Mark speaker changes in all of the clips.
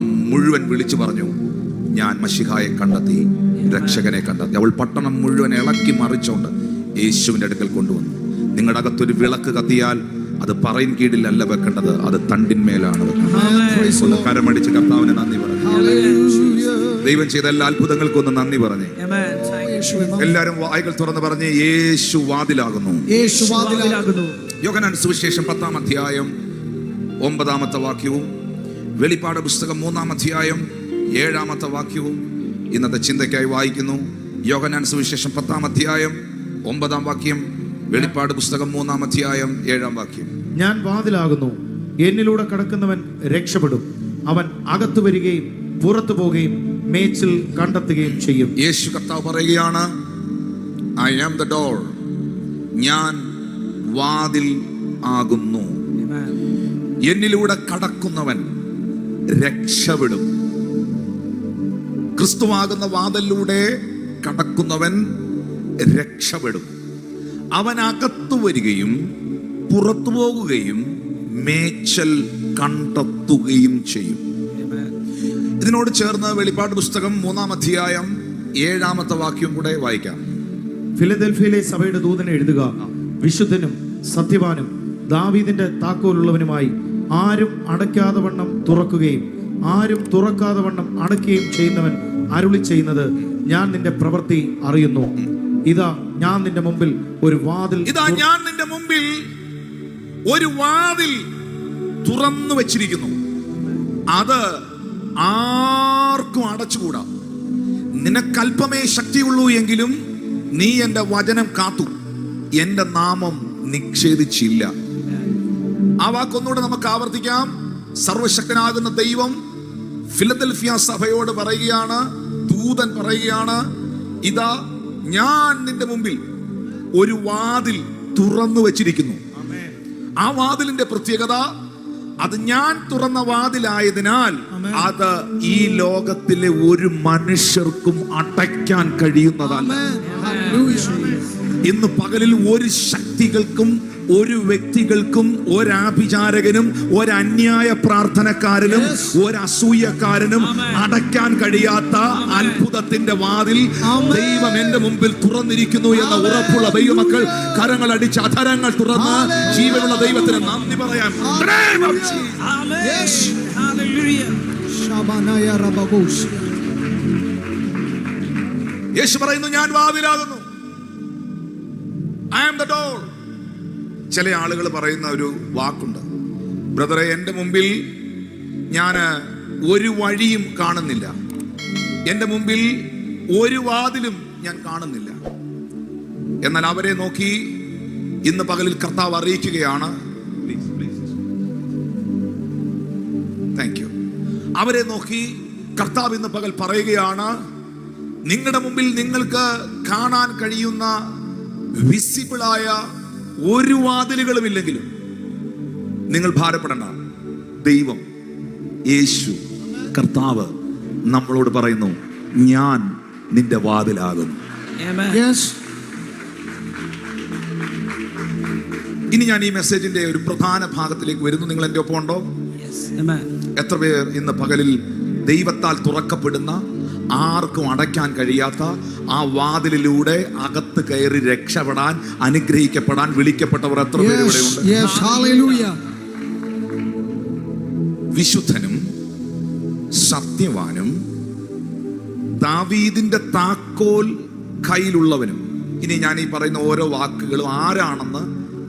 Speaker 1: മുഴുവൻ വിളിച്ചു പറഞ്ഞു, ഞാൻ മശിഹായെ കണ്ടെത്തി, രക്ഷകനെ കണ്ടെത്തി. അവൾ പട്ടണം മുഴുവൻ ഇളക്കി മറിച്ചുകൊണ്ട് യേശുവിൻ്റെ അടുക്കൽ കൊണ്ടുവന്നു. നിങ്ങളുടെ അകത്തൊരു വിളക്ക് കത്തിയാൽ അത് പറയിൻ കീഴിലല്ല വെക്കേണ്ടത്, അത് തണ്ടിന്മേലാണ് വെക്കേണ്ടത്. കരമടിച്ച് കർത്താവിന് നന്ദി പറഞ്ഞു. ദൈവം ചെയ്ത എല്ലാ അത്ഭുതങ്ങൾക്കൊന്ന് നന്ദി പറഞ്ഞേ. എല്ലാരും വായ്കൾ തുറന്ന് പറഞ്ഞ് യേശു വാതിലാകുന്നു. യോഹന്നാൻ സുവിശേഷം 10-ാം അധ്യായം 9-ാമത്തെ വാക്യവും വെളിപ്പാട് പുസ്തകം 3-ാം അധ്യായം 7-ാമത്തെ വാക്യവും ഇന്നത്തെ ചിന്തയ്ക്കായി വായിക്കുന്നു. യോഹന്നാൻ സുവിശേഷം 10-ാം അധ്യായം 9-ാം വാക്യം, വെളിപ്പാട് പുസ്തകം 3-ാം അധ്യായം 7-ാം വാക്യം.
Speaker 2: ഞാൻ വാതിലാകുന്നു, എന്നിലൂടെ കടക്കുന്നവൻ രക്ഷപ്പെടും, അവൻ അകത്തു വരികയും പുറത്തു പോവുകയും മേച്ചിൽ കണ്ടെത്തുകയും ചെയ്യും.
Speaker 1: യേശു കർത്താവ് പറയുകയാണ്, ഐ ആം ദ ഡോർ, ഞാൻ വാതിൽ ആകുന്നു. എന്നിലൂടെ കടക്കുന്നവൻ രക്ഷപ്പെടും. ക്രിസ്തുവാകുന്ന വാതിലിലൂടെ കടക്കുന്നവൻ രക്ഷപ്പെടും. അവൻ അകത്തു വരികയും പുറത്തു പോകുകയും മേച്ചൽ കണ്ടെത്തുകയും ചെയ്യും. ഇതിനോട് ചേർന്ന് വെളിപ്പാട് പുസ്തകം 3-ാം അധ്യായം 7-ാമത്തെ വാക്യം കൂടെ വായിക്കാം.
Speaker 2: ഫിലദൽഫിയയിലെ സഭയുടെ ദൂതനെ എഴുതുക, വിശുദ്ധനും സത്യവാനും ദാവീദിന്റെ താക്കോലുള്ളവനുമായി ആരും അടയ്ക്കാതെ വണ്ണം തുറക്കുകയും ആരും തുറക്കാതെ വണ്ണം അടയ്ക്കുകയും ചെയ്യുന്നവൻ അരുളി ചെയ്യുന്നത്, ഞാൻ നിന്റെ പ്രവൃത്തി അറിയുന്നു. ഇതാ ഞാൻ നിന്റെ മുമ്പിൽ ഒരു വാതിൽ തുറന്നു വെച്ചിരിക്കുന്നു. അത് ആർക്കും അടച്ചുകൂടാ. നിനക്കൽപ്പമേ ശക്തിയുള്ളൂ എങ്കിലും നീ എന്റെ വചനം കാത്തു, എന്റെ നാമം നിഷേധിച്ചില്ല. ആ വാക്കൊന്നുകൂടെ നമുക്ക് ആവർത്തിക്കാം. സർവശക്തനാകുന്ന ദൈവം ഫിലദൽഫിയ സഭയോട് പറയുകയാണ്, ദൂതൻ പറയുകയാണ്, ഇതാ ഞാൻ നിന്റെ മുമ്പിൽ ഒരു വാതിൽ തുറന്നു വെച്ചിരിക്കുന്നു. ആ വാതിലിന്റെ പ്രത്യേകത, അത് ഞാൻ തുറന്ന വാതിലായതിനാൽ അത് ഈ ലോകത്തിലെ ഒരു മനുഷ്യർക്കും അടയ്ക്കാൻ കഴിയുന്നതല്ല. ഇന്ന് പകലിൽ ഒരു ശക്തികൾക്കും ഒരു വ്യക്തികൾക്കും ഒരാഭിചാരകനും ഒരന്യായ പ്രാർത്ഥനക്കാരനും ഒരസൂയക്കാരനും അടയ്ക്കാൻ കഴിയാത്ത അത്ഭുതത്തിന്റെ വാതിൽ ദൈവം എന്റെ മുമ്പിൽ തുറന്നിരിക്കുന്നു എന്ന ഉറപ്പുള്ള ദൈവമക്കൾ കരങ്ങൾ അടിച്ച് അധരങ്ങൾ തുറന്ന് ജീവനുള്ള ദൈവത്തിന് നന്ദി പറയാം. യേശു പറയുന്നു, ഞാൻ വാതിലാകുന്നു. I am the door. ചില ആളുകൾ പറയുന്ന ഒരു വാക്കുണ്ട്, ബ്രദറെ, എൻ്റെ മുമ്പിൽ ഞാൻ ഒരു വഴിയും കാണുന്നില്ല, എൻ്റെ മുമ്പിൽ ഒരു വാതിലും ഞാൻ കാണുന്നില്ല. എന്നാൽ അവരെ നോക്കി ഇന്ന് പകലിൽ കർത്താവ് അറിയിക്കുകയാണ്, താങ്ക് യു. അവരെ നോക്കി കർത്താവ് ഇന്ന് പകൽ പറയുകയാണ്, നിങ്ങളുടെ മുമ്പിൽ നിങ്ങൾക്ക് കാണാൻ കഴിയുന്ന വിസിബിളായ ഒരു വാതിലുകളും ഇല്ലെങ്കിലും നിങ്ങൾ ഭാരപ്പെടണ്ട. ദൈവം യേശു കർത്താവ് നമ്മളോട് പറയുന്നു, ഞാൻ നിന്റെ വാതിലാകുന്നു. ഇനി ഞാൻ ഈ മെസ്സേജിന്റെ ഒരു പ്രധാന ഭാഗത്തിലേക്ക് വരുന്നു. നിങ്ങൾ എൻ്റെ ഒപ്പം ഉണ്ടോ? എത്ര പേർ ഇന്ന് പകലിൽ ദൈവത്താൽ തുറക്കപ്പെടുന്ന, ആർക്കും അടയ്ക്കാൻ കഴിയാത്ത ആ വാതിലിലൂടെ അകത്ത് കയറി രക്ഷപ്പെടാൻ, അനുഗ്രഹിക്കപ്പെടാൻ വിളിക്കപ്പെട്ടവർ എത്ര പേര് ഇവിടെ ഉണ്ട്? വിശുദ്ധനും സത്യവാനും ദാവീദിന്റെ താക്കോൽ കയ്യിലുള്ളവനും. ഇനി ഞാൻ ഈ പറയുന്ന ഓരോ വാക്കുകളും ആരാണെന്ന്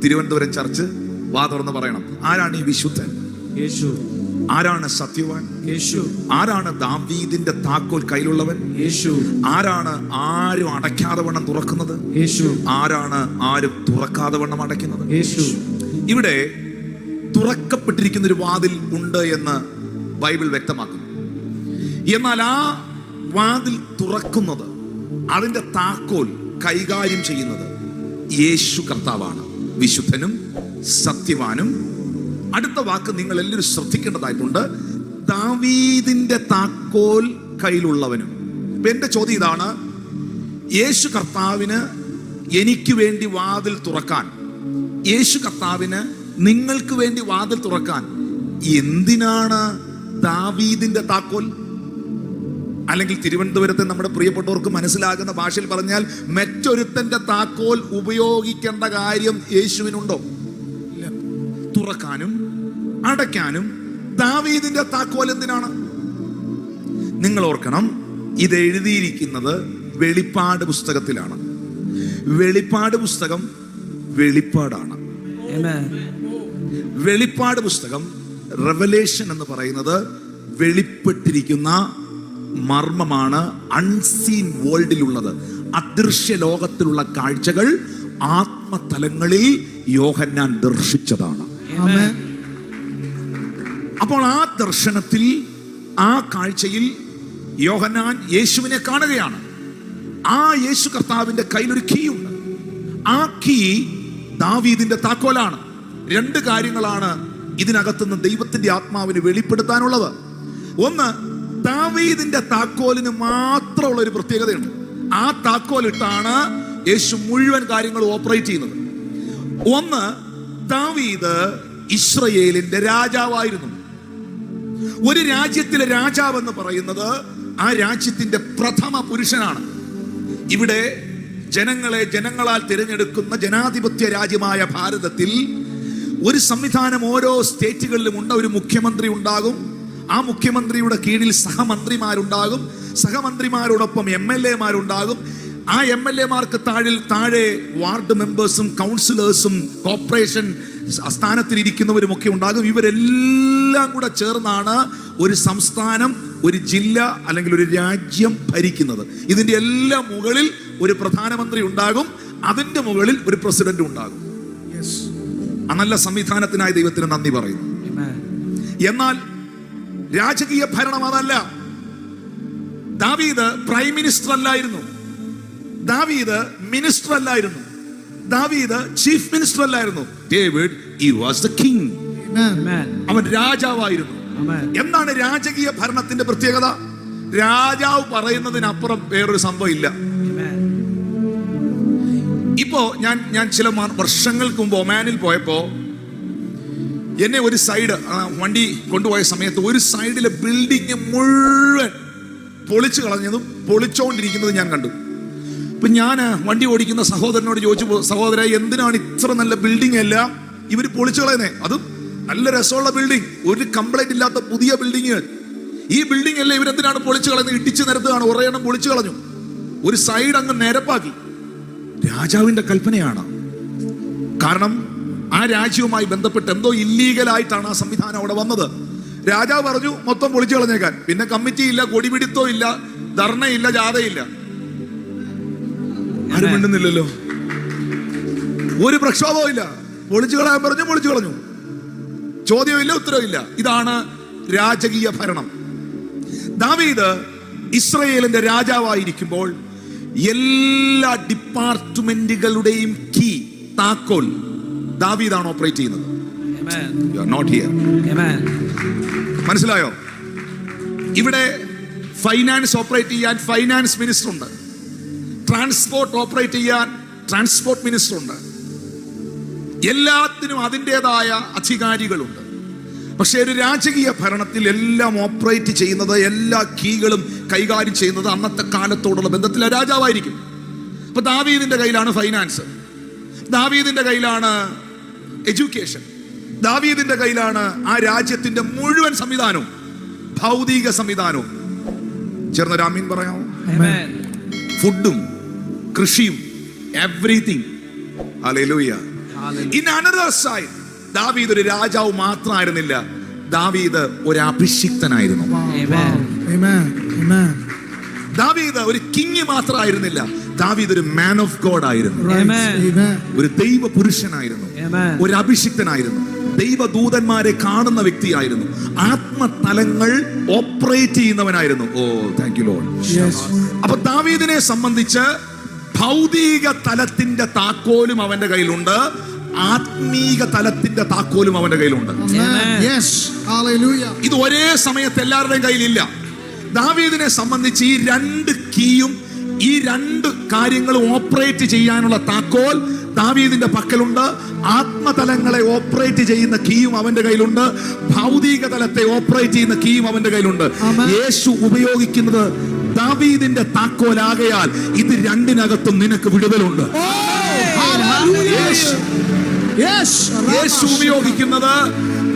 Speaker 2: തിരുവനന്തപുരം ചർച്ച് വാ തുറന്ന് പറയണം. ആരാണ് ഈ വിശുദ്ധൻ? യേശു.
Speaker 1: ആരാണ് സത്യവാൻ?
Speaker 2: യേശു.
Speaker 1: ആരാണ് ദാവീദിന്റെ താക്കോൽ കയ്യിലുള്ളവൻ?
Speaker 2: യേശു.
Speaker 1: ആരാണ് ആരും അടയ്ക്കാതെ വണ്ണം തുറക്കുന്നത്?
Speaker 2: യേശു.
Speaker 1: ആരാണ് ആരും തുറക്കാതെ വണ്ണം അടയ്ക്കുന്നത്?
Speaker 2: യേശു.
Speaker 1: ഇവിടെ തുറക്കപ്പെട്ടിരിക്കുന്ന ഒരു വാതിൽ ഉണ്ട് എന്ന് ബൈബിൾ വ്യക്തമാക്കുന്നു. എന്നാൽ ആ വാതിൽ തുറക്കുന്നത്, അതിന്റെ താക്കോൽ കൈകാര്യം ചെയ്യുന്നത് യേശു കർത്താവാണ്. വിശുദ്ധനും സത്യവാനും. അടുത്ത വാക്ക് നിങ്ങൾ എല്ലാവരും ശ്രദ്ധിക്കേണ്ടതായിട്ടുണ്ട്, ദാവീദിന്റെ താക്കോൽ കയ്യിലുള്ളവനും. എന്റെ ചോദ്യം ഇതാണ്, യേശു കർത്താവിന് എനിക്ക് വേണ്ടി വാതിൽ തുറക്കാൻ, യേശു കർത്താവിന് നിങ്ങൾക്ക് വേണ്ടി വാതിൽ തുറക്കാൻ എന്തിനാണ് ദാവീദിന്റെ താക്കോൽ, അല്ലെങ്കിൽ തിരുവനന്തപുരത്തെ നമ്മുടെ പ്രിയപ്പെട്ടവർക്ക് മനസ്സിലാകുന്ന ഭാഷയിൽ പറഞ്ഞാൽ മറ്റൊരുത്തന്റെ താക്കോൽ ഉപയോഗിക്കേണ്ട കാര്യം യേശുവിനുണ്ടോ? ഇല്ല. തുറക്കാനും അടയ്ക്കാനും ദാവീദിന്റെ താക്കോൽ എന്തിനാണ്? നിങ്ങൾ ഓർക്കണം, ഇത് എഴുതിയിരിക്കുന്നത് വെളിപ്പാട് പുസ്തകത്തിലാണ്. വെളിപ്പാട് പുസ്തകം വെളിപ്പാടാണ്. വെളിപ്പാട് പുസ്തകം, റെവലേഷൻ എന്ന് പറയുന്നത് വെളിപ്പെട്ടിരിക്കുന്ന മർമ്മമാണ്. അൺസീൻ വേൾഡിലുള്ളത്, അദൃശ്യ ലോകത്തിലുള്ള കാഴ്ചകൾ ആത്മതലങ്ങളിൽ യോഹന്നാൻ ദർശിച്ചതാണ്. അപ്പോൾ ആ ദർശനത്തിൽ, ആ കാഴ്ചയിൽ യോഹന്നാൻ യേശുവിനെ കാണുകയാണ്. ആ യേശു കർത്താവിന്റെ കയ്യിലൊരു കീ ഉണ്ട്. ആ കീ ദാവീദിന്റെ താക്കോലാണ്. രണ്ട് കാര്യങ്ങളാണ് ഇതിനകത്തുനിന്ന് ദൈവത്തിന്റെ ആത്മാവിന് വെളിപ്പെടുത്താനുള്ളത്. ഒന്ന്, ദാവീദിന്റെ താക്കോലിന് മാത്രമുള്ള ഒരു പ്രത്യേകതയുണ്ട്. ആ താക്കോലിട്ടാണ് യേശു മുഴുവൻ കാര്യങ്ങളും ഓപ്പറേറ്റ് ചെയ്യുന്നത്. ഒന്ന്, ദാവീദ് ഇസ്രയേലിന്റെ രാജാവായിരുന്നു. ഒരു രാജ്യത്തിലെ രാജാവ് എന്ന് പറയുന്നത് ആ രാജ്യത്തിന്റെ പ്രഥമ പുരുഷനാണ്. ഇവിടെ ജനങ്ങളാൽ തിരഞ്ഞെടുക്കുന്ന ജനാധിപത്യ രാജ്യമായ ഭാരതത്തിൽ ഒരു സംവിധാനം ഓരോ സ്റ്റേറ്റുകളിലും ഉണ്ട്. ഒരു മുഖ്യമന്ത്രി ഉണ്ടാകും, ആ മുഖ്യമന്ത്രിയുടെ കീഴിൽ സഹമന്ത്രിമാരുണ്ടാകും, സഹമന്ത്രിമാരോടൊപ്പം MLA-മാരുണ്ടാകും. ആ MLA-മാർക്ക് താഴെ വാർഡ് മെമ്പേഴ്സും കൗൺസിലേഴ്സും കോർപ്പറേഷൻ സ്ഥാനത്തിലിരിക്കുന്നവരും ഒക്കെ ഉണ്ടാകും. ഇവരെല്ലാം കൂടെ ചേർന്നാണ് ഒരു സംസ്ഥാനം, ഒരു ജില്ല അല്ലെങ്കിൽ ഒരു രാജ്യം ഭരിക്കുന്നത്. ഇതിന്റെ എല്ലാം മുകളിൽ ഒരു പ്രധാനമന്ത്രി ഉണ്ടാകും, അതിന്റെ മുകളിൽ ഒരു പ്രസിഡന്റ് ഉണ്ടാകും. ആ നല്ല സംവിധാനത്തിനായി ദൈവത്തിന് നന്ദി പറയുന്നു. എന്നാൽ രാജകീയ ഭരണം അതല്ല. ദാവീദ് പ്രൈം മിനിസ്റ്റർ അല്ലായിരുന്നു, ദാവീദ് മിനിസ്റ്റർ അല്ലായിരുന്നു, ദാവീദ് ചീഫ് മിനിസ്റ്റർ അല്ലായിരുന്നു. David, he was the king. അവൻ രാജാവായിരുന്നു. എന്താണ് രാജകീയ ഭരണത്തിന്റെ പ്രത്യേകത? രാജാവ് പറയുന്നതിനപ്പുറം വേറൊരു സംഭവം ഇല്ല. ഇപ്പോ ഞാൻ ചില വർഷങ്ങൾക്ക് മുമ്പ് ഒമാനിൽ പോയപ്പോ എന്നെ ഒരു സൈഡ് വണ്ടി കൊണ്ടുപോയ സമയത്ത് ഒരു സൈഡിലെ ബിൽഡിംഗ് മുഴുവൻ പൊളിച്ചു കളഞ്ഞതും പൊളിച്ചോണ്ടിരിക്കുന്നതും ഞാൻ കണ്ടു. ഇപ്പൊ ഞാൻ വണ്ടി ഓടിക്കുന്ന സഹോദരനോട് ചോദിച്ചു, സഹോദര, എന്തിനാണ് ഇത്ര നല്ല ബിൽഡിംഗ് എല്ലാം ഇവർ പൊളിച്ചു കളയുന്നേ? അതും നല്ല രസമുള്ള ബിൽഡിംഗ്, ഒരു കംപ്ലൈന്റ് ഇല്ലാത്ത പുതിയ ബിൽഡിംഗ്. ഈ ബിൽഡിംഗ് എല്ലാം ഇവരെന്തിനാണ് പൊളിച്ചു കളയുന്നത്? ഇടിച്ചു നിരത്തുകയാണ്, ഒരേ എണ്ണം പൊളിച്ചു കളഞ്ഞു, ഒരു സൈഡ് അങ്ങ് നിരപ്പാക്കി. രാജാവിന്റെ കൽപ്പനയാണ്. കാരണം ആ രാജ്യവുമായി ബന്ധപ്പെട്ട് എന്തോ ഇല്ലീഗലായിട്ടാണ് ആ സംവിധാനം അവിടെ വന്നത്. രാജാവ് പറഞ്ഞു മൊത്തം പൊളിച്ചു കളഞ്ഞേക്കാൻ. പിന്നെ കമ്മിറ്റി ഇല്ല, കൊടിപിടിത്തോ ഇല്ല, ധർണയില്ല, ജാഥയില്ല, ആരും മിണ്ടുന്നില്ലല്ലോ, ഒരു പ്രക്ഷോഭവും ഇല്ല. പൊളിച്ചു കളയാൻ പറഞ്ഞു, പൊളിച്ചു കളഞ്ഞു, ചോദ്യമില്ല, ഉത്തരവില്ല. ഇതാണ് രാജകീയ ഭരണം. ദാവീദ് ഇസ്രയേലിന്റെ രാജാവായിരിക്കുമ്പോൾ എല്ലാ ഡിപ്പാർട്ട്മെന്റുകളുടെയും കീ, താക്കോൽ ദാവീദാണ് ഓപ്പറേറ്റ് ചെയ്യുന്നത്. You are not here. മനസ്സിലായോ? ഇവിടെ ഫൈനാൻസ് ഓപ്പറേറ്റ് ചെയ്യാൻ ഫൈനാൻസ് മിനിസ്റ്റർ ഉണ്ട്, ട്രാൻസ്പോർട്ട് ഓപ്പറേറ്റ് ചെയ്യാൻ ട്രാൻസ്പോർട്ട് മിനിസ്റ്റർ ഉണ്ട്. എല്ലാത്തിനും അതിൻ്റെതായ അധികാരികളുണ്ട്. പക്ഷേ ഒരു രാജകീയ ഭരണത്തിൽ എല്ലാം ഓപ്പറേറ്റ് ചെയ്യുന്നത്, എല്ലാ കീകളും കൈകാര്യം ചെയ്യുന്നത് അന്നത്തെ കാലത്തോടുള്ള ബന്ധത്തിൽ രാജാവായിരിക്കും. അപ്പൊ ദാവീദിന്റെ കയ്യിലാണ് ഫൈനാൻസ്, ദാവീദിന്റെ കയ്യിലാണ് എഡ്യൂക്കേഷൻ, ദാവീദിന്റെ കയ്യിലാണ് ആ രാജ്യത്തിന്റെ മുഴുവൻ സംവിധാനവും, ഭൗതിക സംവിധാനവും. ചേർന്ന് ആമീൻ പറയാമോ? ഫുഡും കൃഷിയും everything. Hallelujah. In another side ദാവീദ് ഒരു രാജാവ് മാത്രമായിരുന്നില്ല, ദാവീദ് ഒരു അഭിഷിക്തനായിരുന്നു. ദാവീദ് ഒരു കിങ് മാത്രമായിരുന്നില്ല, ദാവീദ് ഒരു മാൻ ഓഫ് ഗോഡ് ആയിരുന്നു, ഒരു ദൈവ പുരുഷനായിരുന്നു, ഒരു അഭിഷിക്തനായിരുന്നു, ദൈവദൂതന്മാരെ കാണുന്ന വ്യക്തിയായിരുന്നു, ആത്മതലങ്ങൾ ഓപ്പറേറ്റ് ചെയ്യുന്നവനായിരുന്നു. Oh thank you lord. അപ്പൊ ദാവീദിനെ സംബന്ധിച്ച് ഭൗതിക തലത്തിന്റെ താക്കോലും അവന്റെ കയ്യിലുണ്ട്, ആത്മീക തലത്തിന്റെ താക്കോലും അവന്റെ കയ്യിലുണ്ട്. ഇത് ഒരേ സമയത്ത് എല്ലാവരുടെയും കയ്യിലില്ല. ദാവീദിനെ സംബന്ധിച്ച് ഈ രണ്ട് കീയും ഈ രണ്ട് കാര്യങ്ങളും ഓപ്പറേറ്റ് ചെയ്യാനുള്ള താക്കോൽ ദാവീദിന്റെ പക്കലുണ്ട്. ആത്മതലങ്ങളെ ഓപ്പറേറ്റ് ചെയ്യുന്ന കീയും അവന്റെ കയ്യിലുണ്ട്. ഭൗതിക തലത്തെ ഓപ്പറേറ്റ് ചെയ്യുന്ന കീയും അവന്റെ കയ്യിലുണ്ട്. യേശു ഉപയോഗിക്കുന്നത് ദാവീദിന്റെ താക്കോലാകയാൽ ഇത് രണ്ടിനകത്തും നിനക്ക് വിടുതലുണ്ട്. യേശു ഉപയോഗിക്കുന്നത്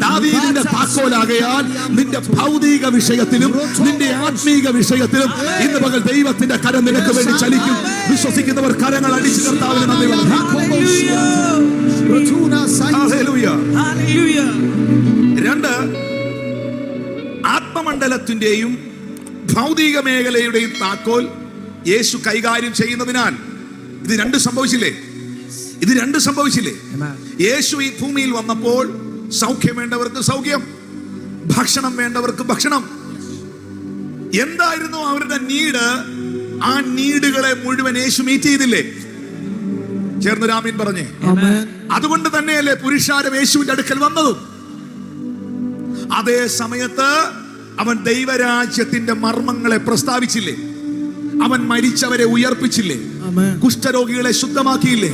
Speaker 1: ദാവീദിന്റെ താക്കോലാകയാൽ നിന്റെ ഭൗതിക വിഷയത്തിലും നിന്റെ ആത്മീക വിഷയത്തിലും ഇന്ന് പകൽ ദൈവത്തിന്റെ കരം നിനക്ക് വേണ്ടി ചലിക്കും. വിശ്വസിക്കുന്നവർ കരങ്ങൾ അടിച്ചു കർത്താവിന് നന്ദി പറയുന്നു. രണ്ട്, ആത്മമണ്ഡലത്തിന്റെയും ഭൗതിക മേഖലയുടെയും താക്കോൽ യേശു കൈകാര്യം ചെയ്യുന്നതിനാൽ ഇത് രണ്ടും സംഭവിച്ചില്ലേ? യേശു ഈ ഭൂമിയിൽ വന്നപ്പോൾ സൗഖ്യം വേണ്ടവർക്ക് സൗഖ്യം, ഭക്ഷണം വേണ്ടവർക്ക് ഭക്ഷണം. എന്തായിരുന്നു അവരുടെ നീഡ്? ആ നീഡുകളെ മുഴുവൻ യേശു മീറ്റ് ചെയ്തില്ലേ? ചേർന്ന് ആമേൻ പറഞ്ഞേ. അതുകൊണ്ട് തന്നെയല്ലേ പുരുഷാരം യേശുവിന്റെ അടുക്കൽ വന്നതും. അതേ സമയത്ത് അവൻ ദൈവരാജ്യത്തിന്റെ മർമ്മങ്ങളെ പ്രസ്താവിച്ചില്ലേ? അവൻ മരിച്ചവരെ ഉയർപ്പിച്ചില്ലേ? കുഷ്ഠരോഗികളെ ശുദ്ധമാക്കിയില്ലേ?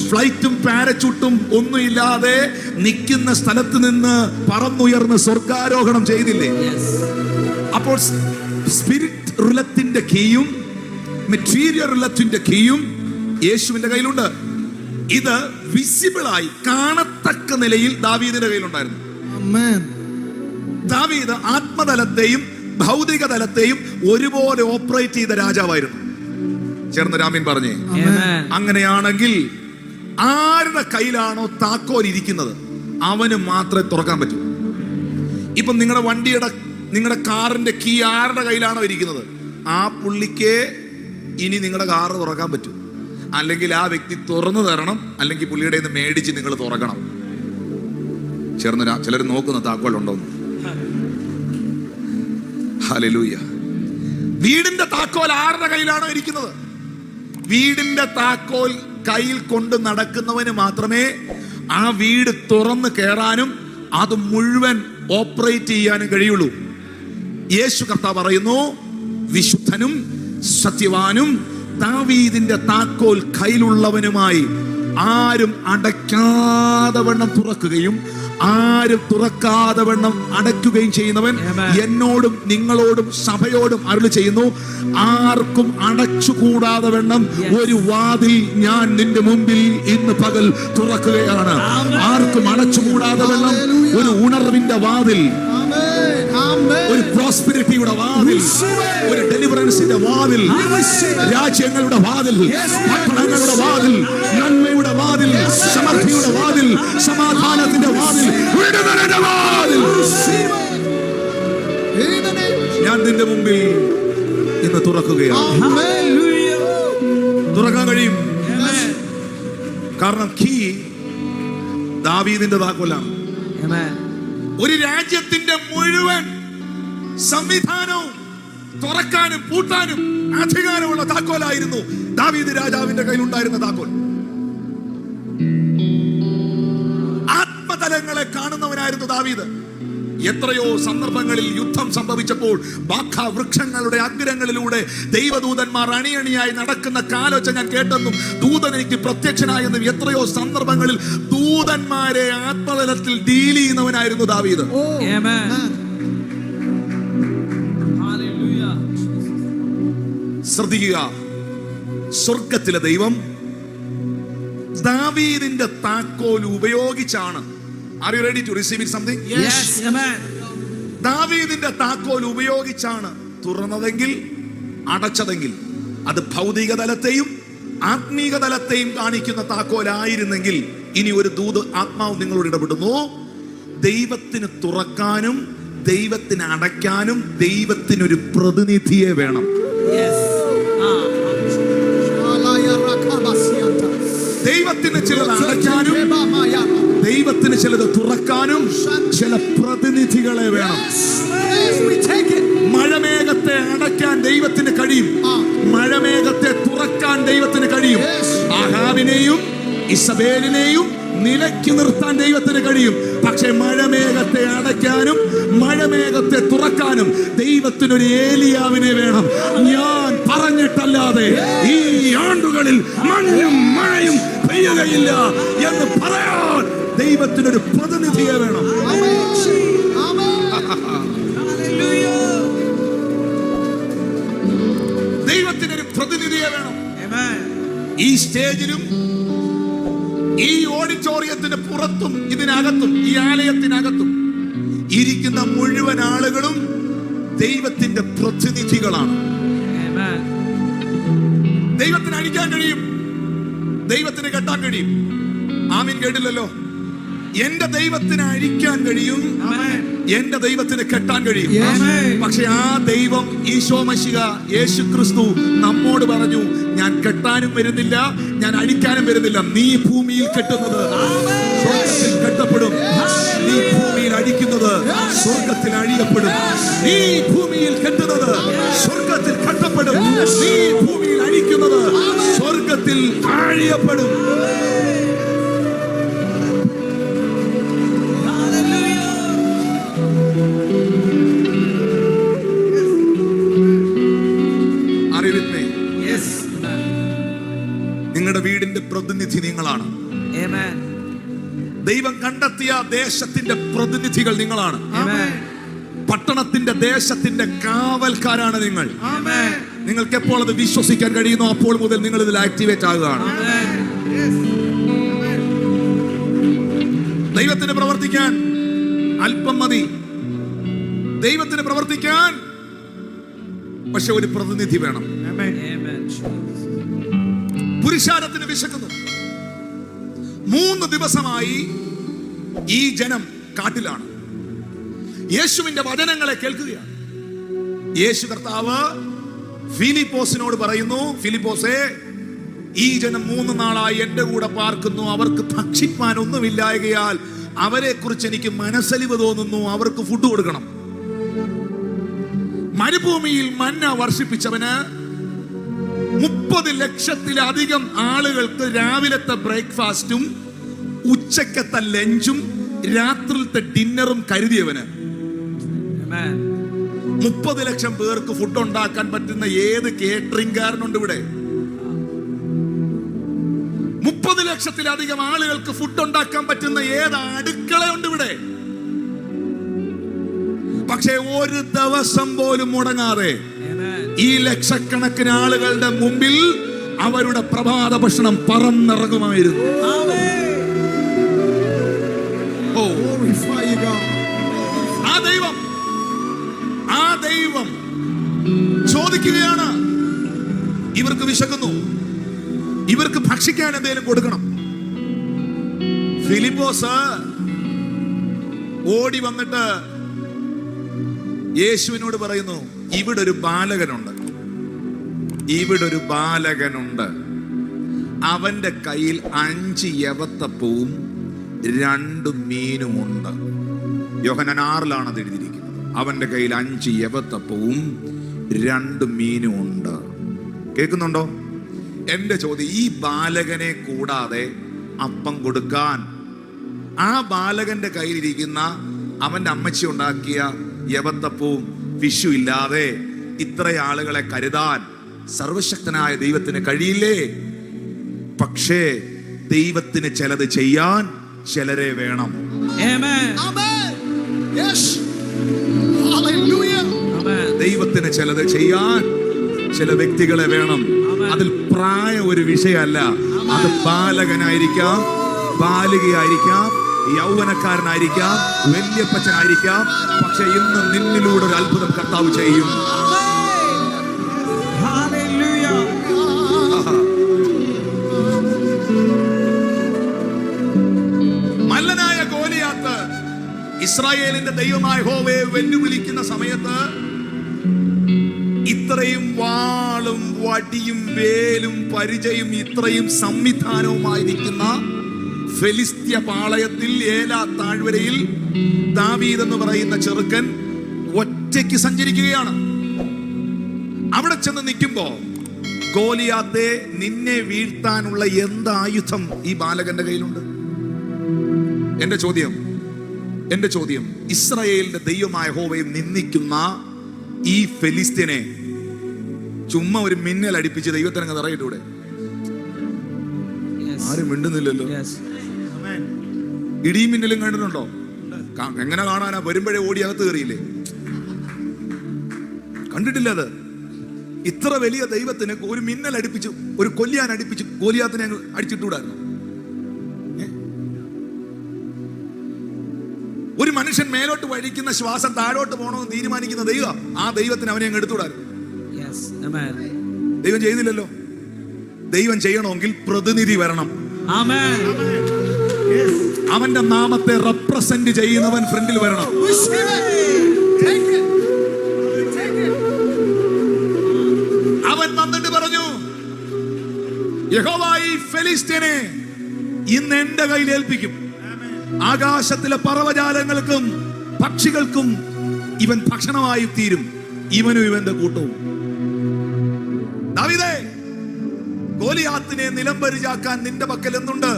Speaker 1: ഫ്ലൈറ്റും പാരച്യൂട്ടും ഒന്നുമില്ലാതെ നിൽക്കുന്ന സ്ഥലത്ത് നിന്ന് പറന്നുയർന്ന് സ്വർഗാരോഹണം ചെയ്തില്ലേ? അപ്പോൾ സ്പിരിറ്റ് റിലത്തിന്റെ കീയും മെറ്റീരിയൽ റിലത്തിന്റെ കീയും യേശുവിന്റെ കയ്യിലുണ്ട്. ഇത് വിസിബിളായി കാണത്തക്ക നിലയിൽ ദാവീദിന്റെ കയ്യിലുണ്ടായിരുന്നു. ദാവീദ് ആത്മതലത്തെയും ഭൗതിക തലത്തെയും ഒരുപോലെ ഓപ്പറേറ്റ് ചെയ്ത രാജാവായിരുന്നു. ചേർന്ന് രാമീൻ പറഞ്ഞേ. അങ്ങനെയാണെങ്കിൽ ആരുടെ കയ്യിലാണോ താക്കോൽ ഇരിക്കുന്നത് അവന് മാത്രമേ തുറക്കാൻ പറ്റൂ. ഇപ്പം നിങ്ങളുടെ കാറിന്റെ കീ ആരുടെ കയ്യിലാണോ ഇരിക്കുന്നത് ആ പുള്ളിക്ക് ഇനി നിങ്ങളുടെ കാറ് തുറക്കാൻ പറ്റൂ. അല്ലെങ്കിൽ ആ വ്യക്തി തുറന്നു തരണം, അല്ലെങ്കിൽ പുള്ളിയുടെ നിന്ന് മേടിച്ച് നിങ്ങൾ തുറക്കണം. ചേർന്ന് ചിലർ നോക്കുന്ന താക്കോൽ ഉണ്ടോന്ന്. ഹല്ലേലൂയ. വീടിന്റെ താക്കോൽ ആരുടെ കയ്യിലാണോ ഇരിക്കുന്നത്? വീടിന്റെ താക്കോൽ കയ്യിൽ കൊണ്ട് നടക്കുന്നവന് മാത്രമേ ആ വീട് തുറന്ന് കയറാനും അത് മുഴുവൻ ഓപ്പറേറ്റ് ചെയ്യാനും കഴിയുള്ളൂ. യേശു കർത്താവ് പറയുന്നു, വിശുദ്ധനും സത്യവാനും ദാവീദിന്റെ താക്കോൽ കയ്യിലുള്ളവനുമായി ആരും അടയ്ക്കാതെ വണ്ണം തുറക്കുകയും ആരും തുറക്കാതെ വണ്ണം അടയ്ക്കുകയും ചെയ്യുന്നവൻ എന്നോടും നിങ്ങളോടും സഭയോടും അരുളി ചെയ്യുന്നു, ആർക്കും അടച്ചുകൂടാതെ വണ്ണം ഒരു വാതിൽ ഞാൻ നിന്റെ മുമ്പിൽ ഇന്ന് പകൽ തുറക്കുകയാണ്. ആർക്കും അടച്ചുകൂടാതെ വണ്ണം ഒരു ഉണർവിന്റെ വാതിൽ, ഒരു പ്രോസ്പെരിറ്റിയുടെ വാതിൽ, ഒരു ഡെലിവറൻസിന്റെ വാതിൽ, രാജ്യങ്ങളുടെ വാതിൽ, പട്ടണങ്ങളുടെ വാതിൽ, നന്മയുടെ വാതിൽ, സമൃദ്ധിയുടെ വാതിൽ, സമാധാനത്തിന്റെ വാതിൽ, വിടുതലിന്റെ വാതിൽ ഞാൻ നിന്റെ മുമ്പിൽ ഇന്ന് തുറക്കുകയാണ്. തുറക്കാൻ കഴിയും. കാരണം കീ ദാവീദിന്റെ താക്കോലാണ്. ഒരു രാജ്യത്തിന്റെ മുഴുവൻ സംവിധാനവും തുറക്കാനും പൂട്ടാനും അധികാരമുള്ള താക്കോലായിരുന്നു ദാവീദ് രാജാവിന്റെ കയ്യിലുണ്ടായിരുന്ന താക്കോൽ. ആത്മതലങ്ങളെ കാണുന്നവനായിരുന്നു ദാവീദ്. എത്രയോ സന്ദർഭങ്ങളിൽ യുദ്ധം സംഭവിച്ചപ്പോൾ ബാഖ വൃക്ഷങ്ങളുടെ അഗ്രങ്ങളിലൂടെ ദൈവദൂതന്മാർ അണിയണിയായി നടക്കുന്ന കാലൊച്ച ഞാൻ കേട്ടെന്നും ദൂതൻ എനിക്ക് പ്രത്യക്ഷനായെന്നും എത്രയോ സന്ദർഭങ്ങളിൽ ദൂതന്മാരെ ആത്മതലത്തിൽ ഡീൽ ചെയ്യുന്നവനായിരുന്നു ദാവീദ്. ശ്രദ്ധിക്കുക, സ്വർഗത്തിലെ ദൈവം ദാവീദിന്റെ താക്കോൽ ഉപയോഗിച്ചാണ്. Are you ready to receive it something?
Speaker 3: Yes, amen.
Speaker 1: ദാവീദിന്റെ താക്കോൽ ഉപയോഗിച്ചാണ് തുറന്നതെങ്കിൽ അടച്ചതെങ്കിൽ അത് ഭൗതിക തലത്തെയും ആത്മീക തലത്തെയും കാണിക്കുന്ന താക്കോലായിരുന്നെങ്കിൽ ഇനി ഒരു ദൂത് ആത്മാവ് നിങ്ങളോട് ഇടപെടുന്നു. ദൈവത്തിന് തുറക്കാനും ദൈവത്തിന് അടയ്ക്കാനും ദൈവത്തിനൊരു പ്രതിനിധിയെ വേണം. ദൈവത്തിന് ചിലത് അടയ്ക്കാനും ദൈവത്തിന് ചിലത് തുറക്കാനും ചില പ്രതിനിധികളെ വേണം. മഴമേഘത്തെ അടയ്ക്കാൻ ദൈവത്തിന് കഴിയും, മഴമേഘത്തെ തുറക്കാൻ ദൈവത്തിന് കഴിയും. ആഹാബിനെയും ഇസബേലിനെയും നിലയ്ക്ക് നിർത്താൻ ദൈവത്തിന് കഴിയും. പക്ഷെ മഴമേഘത്തെ അടയ്ക്കാനും മഴമേഘത്തെ തുറക്കാനും ദൈവത്തിനൊരു ഏലിയാവിനെ വേണം. ഞാൻ പറഞ്ഞിട്ടല്ലാതെ ഈ ആണ്ടുകൾ നാളുകളിൽ മഞ്ഞും മഴയും പെയ്യുകയില്ല എന്ന് പറയാൻ ദൈവത്തിനൊരു പ്രതിനിധിയെ വേണം. ദൈവത്തിനൊരു പ്രതിനിധിയെ വേണം. ഈ സ്റ്റേജിലും ഈ ഓഡിറ്റോറിയത്തിന് പുറത്തും ഇതിനകത്തും ഈ ആലയത്തിനകത്തും ഇരിക്കുന്ന മുഴുവൻ ആളുകളും ദൈവത്തിന്റെ പ്രതിനിധികളാണ്. ദൈവത്തിന് അടിക്കാൻ കഴിയും, ദൈവത്തിന് കെട്ടാൻ കഴിയും. ആമീൻ കേട്ടില്ലല്ലോ. എന്റെ ദൈവത്തിന് അഴിക്കാൻ കഴിയും, എന്റെ ദൈവത്തിന് കെട്ടാൻ കഴിയും. പക്ഷെ ആ ദൈവം ഈശോ മശിഹ യേശു ക്രിസ്തു നമ്മോട് പറഞ്ഞു, ഞാൻ കെട്ടാനും വരുന്നില്ല, ഞാൻ അഴിക്കാനും വരുന്നില്ല. നീ ഭൂമിയിൽ കെട്ടുന്നത് സ്വർഗത്തിൽ കെട്ടപ്പെടും, നീ ഭൂമിയിൽ അഴിക്കുന്നത് സ്വർഗത്തിൽ അഴിയപ്പെടും. നീ ഭൂമിയിൽ കെട്ടുന്നത് സ്വർഗത്തിൽ കെട്ടപ്പെടും, നീ ഭൂമിയിൽ അഴിക്കുന്നത് സ്വർഗത്തിൽ അഴിയപ്പെടും. നിങ്ങളുടെ വീടിന്റെ പ്രതിനിധി നിങ്ങളാണ്. ദൈവം കണ്ടെത്തിയ ദേശത്തിന്റെ പ്രതിനിധികൾ നിങ്ങളാണ്. പട്ടണത്തിന്റെ ദേശത്തിന്റെ കാവൽക്കാരാണ് നിങ്ങൾ. നിങ്ങൾക്ക് എപ്പോൾ അത് വിശ്വസിക്കാൻ കഴിയുന്നു അപ്പോൾ മുതൽ നിങ്ങൾ ഇതിൽ ആക്ടിവേറ്റ് ആകുകയാണ്. ദൈവത്തിന് പ്രവർത്തിക്കാൻ അല്പം മതി. ദൈവത്തിന് പ്രവർത്തിക്കാൻ പക്ഷെ ഒരു പ്രതിനിധി വേണം. പുരുഷാരത്തിന് വിശക്കുന്നു. 3 ദിവസമായി ഈ ജനം കാട്ടിലാണ്. യേശുവിന്റെ വചനങ്ങളെ കേൾക്കുകയാണ്. യേശു കർത്താവ് ഫിലിപ്പോസിനോട് പറയുന്നു, ഫിലിപ്പോസേ, ഈ ജനം 3 നാളായി എന്റെ കൂടെ പാർക്കുന്നു, അവർക്ക് ഭക്ഷിപ്പാൻ ഒന്നുമില്ലായകയാൽ അവരെ കുറിച്ച് എനിക്ക് മനസ്സലിവ് തോന്നുന്നു, അവർക്ക് ഫുഡ് കൊടുക്കണം. മരുഭൂമിയിൽ മന്ന വർഷിപ്പിച്ചവന് 30 ലക്ഷത്തിലധികം ആളുകൾക്ക് രാവിലത്തെ ബ്രേക്ക്ഫാസ്റ്റും ഉച്ചക്കത്തെ ലഞ്ചും രാത്രിയിലത്തെ ഡിന്നറും കരുതിയവന് 30 ലക്ഷം പേർക്ക് ഫുഡ് ഉണ്ടാക്കാൻ പറ്റുന്ന ഏത് കേറ്ററിംഗുകാരനുണ്ട് ഇവിടെ? 30 ലക്ഷത്തിലധികം ആളുകൾക്ക് ഫുഡ് ഉണ്ടാക്കാൻ പറ്റുന്ന ഏത് അടുക്കളയുണ്ട് ഇവിടെ? പക്ഷേ ഒരു ദിവസം പോലും മുടങ്ങാതെ ഈ ലക്ഷക്കണക്കിന് ആളുകളുടെ മുമ്പിൽ അവരുടെ പ്രഭാത ഭക്ഷണം പറന്നിറങ്ങുമായിരുന്നു. ആ ദൈവം ചോദിക്കുകയാണ്, ഇവർക്ക് വിശക്കുന്നു, ഇവർക്ക് ഭക്ഷിക്കാൻ എന്തെങ്കിലും കൊടുക്കണം. ഫിലിപ്പോസ് ഓടി വന്നിട്ട് യേശുവിനോട് പറയുന്നു, ഇവിടെ ഒരു ബാലകനുണ്ട്, ഇവിടെ ഒരു ബാലകനുണ്ട്, അവന്റെ കയ്യിൽ 5 യവത്തപ്പവും 2 മീനുമുണ്ട്. യോഹന്നാൻ 6-ലാണ് അത് എഴുതിയിരിക്കുന്നത്. അവന്റെ കയ്യിൽ 5 യവത്തപ്പവും 2 മീനുമുണ്ട്. കേൾക്കുന്നുണ്ടോ? എന്റെ ചോദ്യം, ഈ ബാലകനെ കൂടാതെ അപ്പം കൊടുക്കാൻ ആ ബാലകന്റെ കയ്യിലിരിക്കുന്ന അവന്റെ അമ്മച്ചി ഉണ്ടാക്കിയ യവത്തപ്പവും ഫിഷും ഇല്ലാതെ ഇത്ര ആളുകളെ കരുതാൻ സർവശക്തനായ ദൈവത്തിന് കഴിയില്ലേ? പക്ഷേ ദൈവത്തിന് ചിലത് ചെയ്യാൻ ചിലരെ വേണം. ദൈവത്തിന് ചിലത് ചെയ്യാൻ ചില വ്യക്തികളെ വേണം. അതിൽ പ്രായം ഒരു വിഷയമല്ല. അത് ബാലകനായിരിക്കാം, ബാലികയായിരിക്കാം, യൗവനക്കാരനായിരിക്കാം, വല്യപ്പച്ചനായിരിക്കാം. പക്ഷെ ഇന്ന് നിന്നിലൂടെ ഒരു അത്ഭുതം കർത്താവ് ചെയ്യും. മല്ലനായ ഗോലിയാത്ത് ഇസ്രായേലിന്റെ ദൈവമായ യഹോവയെ വെല്ലുവിളിക്കുന്ന സമയത്ത് ഇത്രയും വാളും വടിയും വേലും പരിചയും ഇത്രയും സംവിധാനവുമായി നിൽക്കുന്ന ഫെലിസ്ത്യ പാളയത്തിൽ ഏലാ താഴ്വരയിൽ ദാവീദ് എന്ന് പറയുന്ന ചെറുക്കൻ ഒറ്റയ്ക്ക് സഞ്ചരിക്കുകയാണ്. അവിടെ ചെന്ന് നിൽക്കുമ്പോ, ഗോലിയാത്തെ, നിന്നെ വീഴ്ത്താനുള്ള എന്ത് ആയുധം ഈ ബാലകന്റെ കയ്യിലുണ്ട്? എന്റെ ചോദ്യം, ഇസ്രായേലിന്റെ ദൈവമായ യഹോവയെ നിന്ദിക്കുന്ന ഈ ഫെലിസ്ത്യനെ ചുമ്മാ ഒരു മിന്നൽ അടിപ്പിച്ച് ദൈവത്തിനങ്ങ് തറയിട്ടൂടെ? ആരും മിണ്ടുന്നില്ലല്ലോ. ഇടിയും മിന്നലും കണ്ടിട്ടുണ്ടോ? എങ്ങനെ കാണാനാ? വരുമ്പോഴേ ഓടി അകത്ത് കയറിയില്ലേ? കണ്ടിട്ടില്ല അത്. ഇത്ര വലിയ ദൈവത്തിന് ഒരു മിന്നൽ അടുപ്പിച്ചു, ഒരു കൊല്ലിയാൻ അടുപ്പിച്ചു ഗോലിയാത്തിനെ അടിച്ചിട്ടൂടായിരുന്നു. ഒരു മനുഷ്യൻ മേലോട്ട് വഴിക്കുന്ന ശ്വാസം താഴോട്ട് പോകണമെന്ന് തീരുമാനിക്കുന്ന ദൈവം, ആ ദൈവത്തിന് അവനെ അങ്ങ് എടുത്തുകൂടായിരുന്നു. ദൈവം ചെയ്യുന്നില്ലല്ലോ. ദൈവം ചെയ്യണമെങ്കിൽ പ്രതിനിധി വരണം. അവന്റെ നാമത്തെ റെപ്രസെന്റ് ചെയ്യുന്നവൻ ഫ്രണ്ടിൽ വരണം. അവൻ വന്നിട്ട് പറഞ്ഞു, യഹോവ ഈ ഫെലിസ്ത്യനെ ഇന്ന് എന്റെ കയ്യിൽ ഏൽപ്പിക്കും. ആകാശത്തിലെ പറവജാലങ്ങൾക്കും പക്ഷികൾക്കും ഇവൻ ഭക്ഷണമായി തീരും, ഇവനും ഇവന്റെ കൂട്ടവും. ദാവീദേ, ഗോലിയാത്തിനെ നിലംപരിചാക്കാൻ നിന്റെ പക്കൽ എന്തുണ്ട്?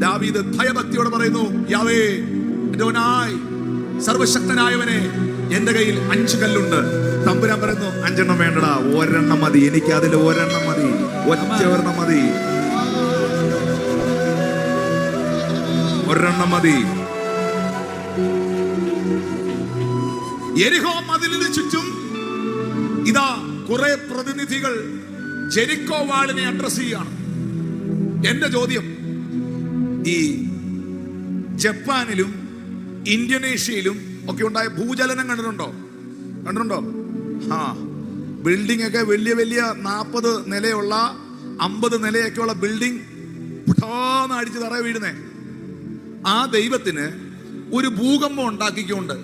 Speaker 1: ദാവീദ് ഭയഭക്തിയോടെ പറയുന്നു, യാവേ അദോനായി, സർവശക്തനായവനെ, എന്റെ കയ്യിൽ 5 കല്ലുണ്ട്. തമ്പുരാൻ പറയുന്നു, 5 എണ്ണം വേണ്ടടാ, 1 എണ്ണം മതി. എനിക്ക് അതിൽ 1 എണ്ണം മതി, ഒരെണ്ണം മതി, 1 എണ്ണം മതി. യെരിഹോ മതിലിന് ചുറ്റും ഇതാ കുറെ പ്രതിനിധികൾ ജെരിക്കോ വാളിനെ അഡ്രസ് ചെയ്യാണ്. എന്റെ ചോദ്യം, ഈ ജപ്പാനിലും ഇന്തോനേഷ്യയിലും ഒക്കെ ഉണ്ടായ ഭൂചലനം കണ്ടിട്ടുണ്ടോ? ബിൽഡിംഗ് ഒക്കെ വലിയ വലിയ 40 നിലയുള്ള 50 നിലയൊക്കെ ഉള്ള ബിൽഡിംഗ് പുട്ടാന്ന് അടിച്ച് തറ വീഴുന്നേ. ആ ദൈവത്തിന് ഒരു ഭൂകമ്പം ഉണ്ടാക്കിക്കൊണ്ട്